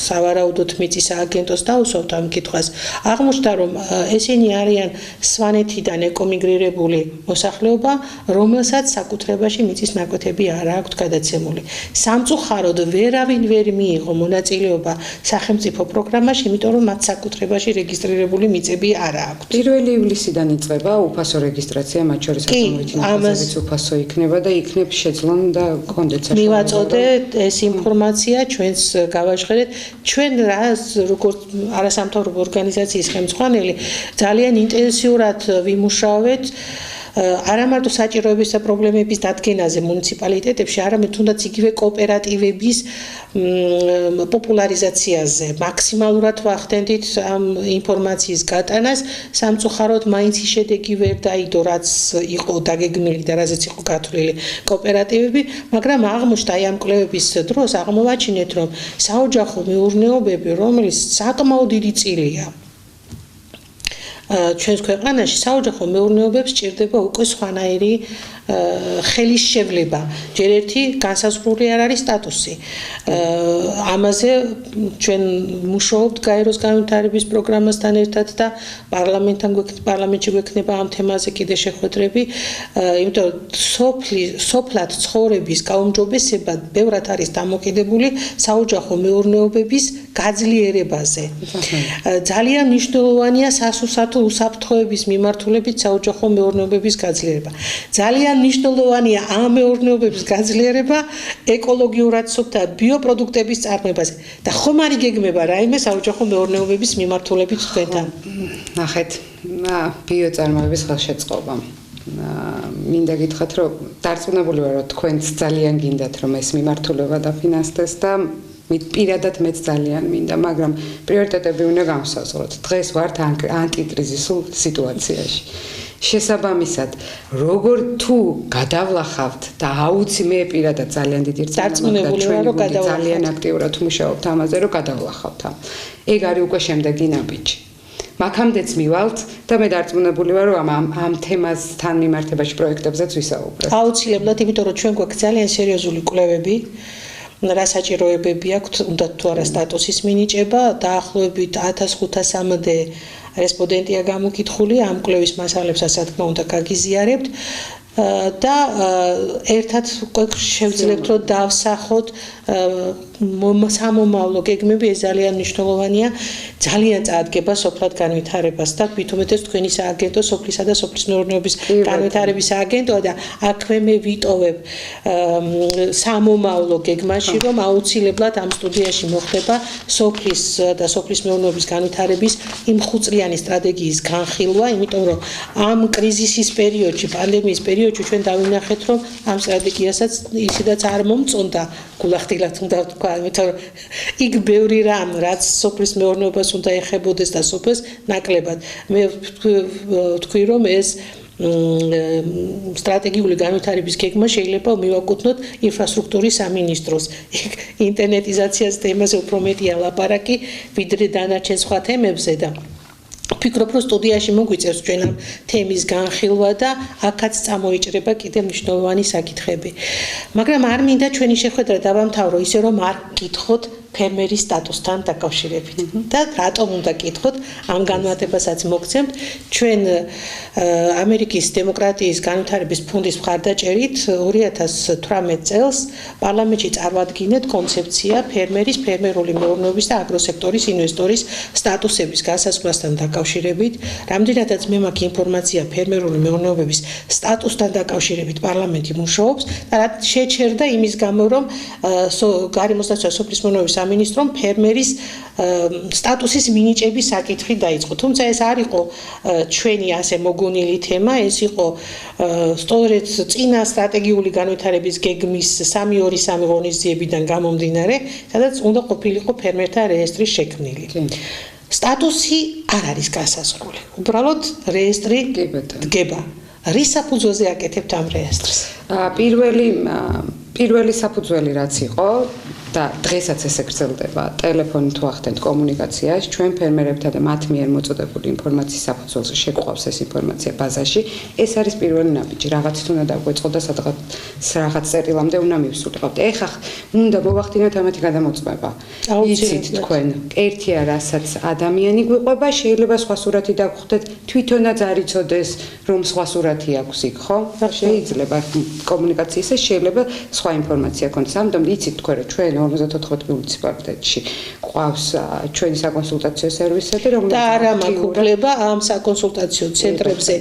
სავარაუდოდ მიწის სააგენტოს დავუსვავთ ამ კითხვას. აღმოჩნდა, რომ ესენი არიან სვანეთიდან ეკომიგრირებული მოსახლეობა, რომელსაც საკუთრებაში მიწის ნაკვეთები არ აქვთ გადაცემული. სამწუხაროდ ვერავინ ვერ მიიღო მონაწილეობა სახელმწიფო პროგრამაში, იმიტომ რომ მათ საკუთრებაში რეგისტრირებული მიწები არ აქვთ. 1 ივლისიდან იწყება უფასო რეგისტრაცია, მათ შორის ათმოვით უფასო იქნება და იქნებ შეძლონ და კონდეთ საშუალება. მივაწოდეთ ეს ინფორმაცია, ჩვენს გავაჟღერეთ. ჩვენ როგორც არასამთავრობო ორგანიზაციის ხელმძღვანელი ძალიან ინტენსიურად ვიმუშავეთ არა მარტო საჭიროების და პრობლემების დადგენაზე მუნიციპალიტეტებში, არამედ თუნდაც იგივე კოოპერატივების პოპულარიზაციაზე მაქსიმალურად ვახდენდით ამ ინფორმაციის გატანას, სამწუხაროდ მაინც ის შედეგი ვერ დაიდო, რაც იყო დაგეგმილი და რაზეც იყო გათვლილი კოოპერატივები, მაგრამ აღმოჩნდა აი ამ კვლევების დროს აღმოვაჩინეთ, რომ საოჯახო მეურნეობები, რომელიც საკმაოდ დიდი წილია ჩვენს ქვეყანაში, საოჯახო მეურნეობებს სჭირდება უკვე სხვანაირი ხელის შევლება. ჯერ ერთი განსაზღვრული არ არის სტატუსი. ამაზე ჩვენ მუშაობთ გაეროს განვითარების პროგრამასთან ერთად და პარლამენტში გვექნება ამ თემაზე კიდე შეხვედრები, იმიტომ სოფლად ცხოვრების გაუმჯობესება ბევრად არის დამოკიდებული საოჯახო მეურნეობების გაძლიერებაზე. ძალიან მნიშვნელოვანია სასუსათო უსაფრთხოების მიმართულებით საოჯახო მეურნეობების გაძლიერება. ძალიან მნიშვნელოვანია ამ მეურნეობების გაძლიერება ეკოლოგიურად სუფთა ბიოპროდუქტების წარმოებაზე. და ხომ არ იგეგმება რაიმე საოჯახო მეურნეობების მიმართულებით თქვენთან? ნახეთ, ბიოწარმოების ხელშეწყობა. მინდა გითხრათ, რომ დარწმუნებული ვარ, რომ თქვენც ძალიან გინდათ, რომ ეს მიმართულება დაფინანსდეს და პირადად მეც ძალიან მინდა, მაგრამ პრიორიტეტები უნდა გავსაზღვროთ. დღეს ვართ ანტიკრიზისულ სიტუაციაში. შესაბამისად, როგორ თუ გადავლახავთ და მე პირადად ძალიან დიდი დარწმუნებული ვარ, რომ ძალიან აქტიურად მუშაობთ ამაზე, რომ გადავლახავთ. ეგ არის უკვე შემდეგი ნაბიჯი. მაგამდეც მივალთ და მე დარწმუნებული ვარ, რომ ამ თემასთან მიმართებაში პროექტებზეც ვისაუბრებთ. აუცილებლად, იმიტომ რომ ჩვენ გვაქვს ძალიან სერიოზული კვლევები, რა საჭიროებები აქვთ, უნდა თუ არა სტატუსის მინიჭება, დაახლოებით 1500-მდე რესპონდენტია გამოკითხული, ამ კვლევის მასალებსაც რა თქმა უნდა გაგიზიარებთ და ერთად შევძლებთ, რომ დავსახოთ სამომავლო გეგმები, ეს ძალიან მნიშვნელოვანია, ძალიან წაადგება სოფლად განვითარებას და თვითომეტეს თქვენი სააგენტო სოფლისა და სოფლის მეურნეობის განვითარების სააგენტოა და აქვე მე ვიტოვებ სამომავლო გეგმაში, რომ აუცილებლად ამ სტუდიაში მოხდება სოფლის და სოფლის მეურნეობის განვითარების იმ ხუთწლიანი სტრატეგიის განხილვა, იმიტომ რომ ამ კრიზისის პერიოდში, პანდემიის პერიოდში ჩვენ დავინახეთ, რომ ამ სტრატეგიასაც ისედაც არ მომწონდა გულახდილად უნდა ვთქვა, იმიტომ რომ იქ ბევრი რამ, რაც სოფლის მეურნეობას უნდა ეხებოდეს და სოფელს ნაკლებად. მე ვთქვი, რომ ეს სტრატეგიული განვითარების გეგმა შეიძლება მივაკუთვნოთ ინფრასტრუქტურის სამინისტროს. ინტერნეტიზაციას თემაზე უფრო მეტია ლაპარაკი, ვიდრე დანარჩენ სხვა თემებზე და ვფიქრობ, რომ სტუდიაში მოგვიწევს ჩვენ ამ თემის განხილვა და აქაც წამოიჭრება კიდევ მნიშვნელოვანი საკითხები. მაგრამ არ მინდა ჩვენი შეხვედრა დავამთავრო ისე, რომ არ გკითხოთ ფერმერის სტატუსთან დაკავშირებით. და რატომ უნდა გკითხოთ, ამ განმარტებასაც მოგცემთ. ჩვენ ამერიკის დემოკრატიის განვითარების ფონდის მხარდაჭერით 2018 წელს პარლამენტში წარვადგინეთ კონცეფცია ფერმერის, ფერმერული მეურნეობის და აგროსექტორის ინვესტორის სტატუსების გასაზღვრასთან დაკავშირებით. რამდენადაც მე მაქვს ინფორმაცია ფერმერული მეურნეობების სტატუსთან დაკავშირებით პარლამენტი მუშაობს და შეჩერდა იმის გამო, რომ გარემოსდაცვა სოფლის მეურნეობის სამინისტრომ ფერმერის სტატუსის მინიჭების საკითხი დაიწყო. თუმცა ეს არ იყო ჩვენი ასე მოგონილი თემა, ეს იყო სწორედ წინა სტრატეგიული განვითარების გეგმის 3-2-3 ღონისძიებიდან გამომდინარე, სადაც უნდა ყოფილიყო ფერმერთა რეესტრის შექმნილი. სტატუსი არ არის განსაზღვრული. უბრალოდ რეესტრი დგება. რის საფუძველზე აკეთებთ ამ რეესტრს? პირველი საფუძველი რაც იყო და დღესაც ესე გრძელდება, ტელეფონით ვახდენთ კომუნიკაციას, ჩვენ ფერმერებთან და მათ მიერ მოწოდებული ინფორმაციის საფუძველზე შეგვყავს ეს ინფორმაცია ბაზაში. ეს არის პირველი ნაბიჯი, რაღაც თუნდა დაგვეწყო და რაღაც წერილამდე უნდა მივსულიყავთ. ეხლა უნდა მოვახდინოთ ამათი გადამოწმება. იცით თქვენ, ერთია რასაც ადამიანი გვიყვება, შეიძლება სხვა სურათი დაგხვდეთ, თვითონაც არ იცოდეს, რომ სხვა სურათი აქვს იქ, ხო? შეიძლება კომუნიკაციის შეიძლება სხვა ინფორმაცია ქონდეს. ამიტომ იცით თქვენ, რომ ჩვენ 54 მუნიციპალიტეტში ყავს ჩვენი საკონსულტაციო სერვისები, და არა მაქვს უფლება ამ საკონსულტაციო ცენტრებზე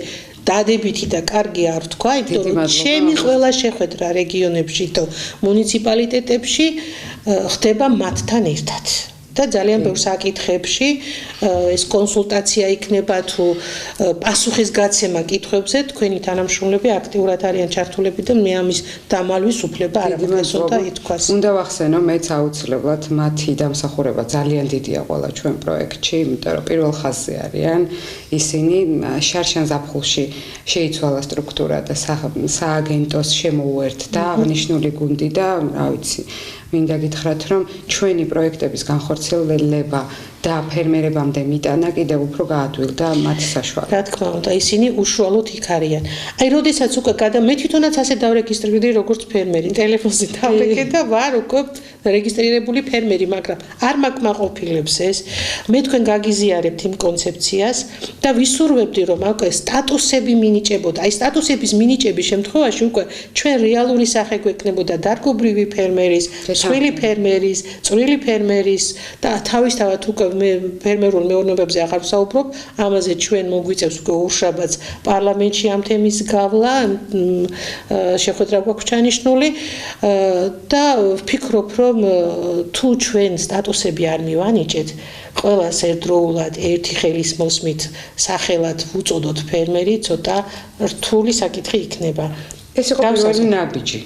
დადებითი და კარგი არ ვთქვა, იმიტომ რომ ჩემი ყველა შეხვედრა რეგიონებში და მუნიციპალიტეტებში ხდება მათთან ერთად. და ძალიან ბევრ საკითხებში ეს კონსულტაცია იქნება თუ პასუხის გაცემა კითხვებზე თქვენი თანამშრომლები აქტიურად არიან ჩართულები და მე ამის დამალვის უფლება არ აქვს და ითქვას. უნდა ვახსენო მეც აუცილებლად მათი დამსახურება ძალიან დიდია ყველა ჩვენ პროექტში, იმიტომ რომ პირველ ხაზზე არიან ისინი შარშან ზაფხულში შეიცვალა სტრუქტურა და სააგენტოს შემოუერთდა აღნიშნული გუნდი და რა ვიცი მინდა გითხრათ რომ ჩვენი პროექტების განხორციელება და ფერმერებამდე მიტანა კიდევ უფრო გაადვილდა მათი საშუალება. რა თქმა უნდა, ისინი უშუალოდ იქ არიან. აი, როდესაც უკვე მე თვითონაც ასე დავრეგისტრირდი როგორც ფერმერი, ტელეფონზე დავეკე და ვარ უკვე რეგისტრირებული ფერმერი, მაგრამ არ მაკმაყოფილებს ეს. მე თქვენ გაგიზიარებთ იმ კონცეფციას და ვისურვებდი რომ უკვე სტატუსები მინიჭებოდა. აი, სტატუსების მინიჭების შემთხვევაში უკვე ჩვენ რეალური სახე გვექნებოდა დარგობრივი ფერმერის, წვრილი ფერმერის, წვრილი ფერმერის და თავისთავად უკვე მე ფერმერულ მეურნეობებზე აღარ ვსაუბრობ, ამაზე ჩვენ მოგვიწევს უკვე უშაბაც პარლამენტში ამ თემის გავლა, შეხვედრა გვაქვს ჩანიშნული და ვფიქრობ, რომ თუ ჩვენ სტატუსები არ მივანიჭეთ, ყველას ერთდროულად ერთი ხელის მოსმით სახელად ვუწოდოთ ფერმერი, ცოტა რთული საკითხი იქნება. ეს იყო პირველი ნაბიჯი.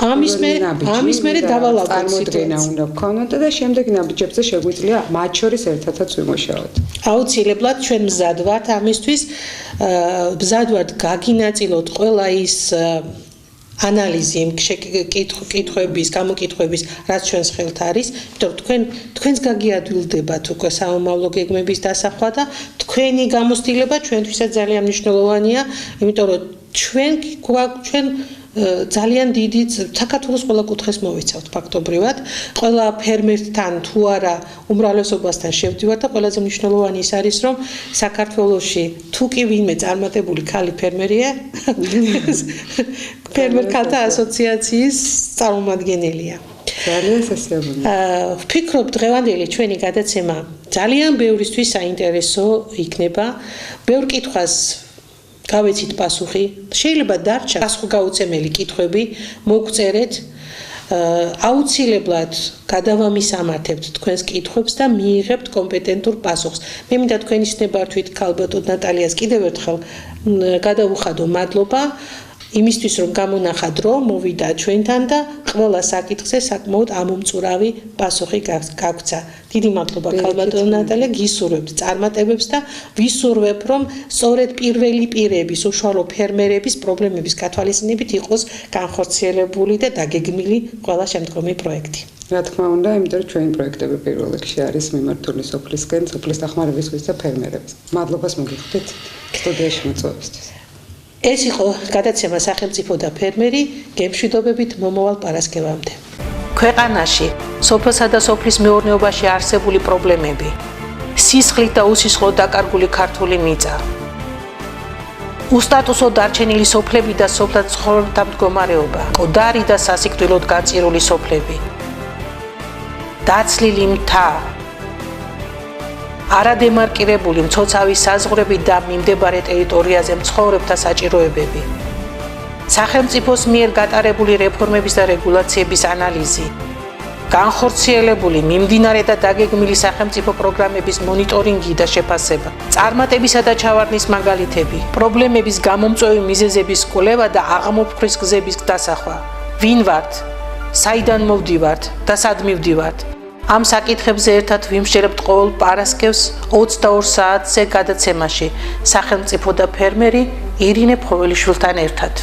ამის მერე დავალაგოთ წარმოდგენა უნდა გქონოდა და შემდეგ ნაბიჯებზე შეგვიძლია მათ შორის ერთადაც ვიმუშაოთ. აუცილებლად ჩვენ მზად ვართ ამისთვის, მზად ვართ გაგინაწილოთ ყველა ის ანალიზი კითხვების, გამოკითხვების, რაც ჩვენს ხელთ არის, იმიტომ რომ თქვენს გაგიადვილდებათ უკვე საომავლო გეგმების დასახვა და თქვენი გამოცდილება ჩვენთვისაც ძალიან მნიშვნელოვანია, იმიტომ რომ ჩვენ ძალიან დიდი საქართველოს ყველა კუთხეს მოვიცავთ ფაქტობრივად, ყველა ფერმერთან თუ არა უმრავლესობასთან შევდივართ და ყველაზე მნიშვნელოვანი ის არის, რომ საქართველოში თუ კი ვინმე წარმატებული ქალი ფერმერია, ფერმერ-ქალთა ასოციაციის წარმომადგენელია. ძალიან სასიამოვნო. ვფიქრობ დღევანდელი ჩვენი გადაცემა ძალიან ბევრისთვის საინტერესო იქნება. ბევრ კითხვას გავეცით პასუხი. შეიძლება დარჩა პასუხგაუწემელი კითხვები, მოგწერეთ. აუცილებლად გადავამისამართებთ თქვენს კითხვებს და მიიღებთ კომპეტენტურ პასუხს. მე მინდა თქვენი სნებართვით ქალბატონ ნატალიას კიდევ ერთხელ გადავუხადო მადლობა. იმისთვის რომ გამონახა დრო, მოვიდა ჩვენთან და ყველა საკითხზე საკმაოდ ამომწურავი პასუხი გაგვცა. დიდი მადლობა ქალბატონ ნატალია, გისურვებთ წარმატებებს და ვისურვებ რომ სწორედ პირველი პირების, უშუალო ფერმერების პრობლემების გათვალისწინებით იყოს განხორციელებული და დაგეგმილი ყველა შემდგომი პროექტი. რა თქმა უნდა, იმიტომ რომ ჩვენი პროექტები პირველ რიგში არის მიმართული სოფლისკენ, სოფლის დახმარებისთვის და ფერმერებს. მადლობას მოგიხდით სტუდიაში მოწვევისთვის. ეს იყო გადაცემა სახელმწიფო და ფერმერი, გემშვიდობებით მომავალ პარასკევამდე. ქვეყანაში, სოფლსა და სოფლის მეურნეობაში არსებული პრობლემები, სისხლით და უსისხლოდ დაკარგული ქართული მიწა, უსტატუსო დარჩენილი სოფლები და სოფლად ცხოვრებათა მდგომარეობა, მკვდარი და სასიკვდილოდ გაწირული სოფლები, დაცლილი მთა, არადემარკირებული მცოცავი საზღვრები და მიმდებარე ტერიტორიაზე მცხოვრებთა საჭიროებები, სახელმწიფოს მიერ გატარებული რეფორმების და რეგულაციების ანალიზი, განხორციელებული მიმდინარე და დაგეგმილი სახელმწიფო პროგრამების მონიტორინგი და შეფასება, წარმატებისა და ჩავარდნის მაგალითები, პრობლემების გამომწვევი მიზეზების კვლევა და აღმოფხვრის გზების დასახვა, ვინ ვართ, საიდან მოვდივართ და სად მივდივართ. ამ საკითხებზე ერთად ვიმსჯერებთ ყოველ პარასკევს 22 საათზე გადაცემაში სახელმწიფო და ფერმერი ირინე ფხოველიშვილთან ერთად.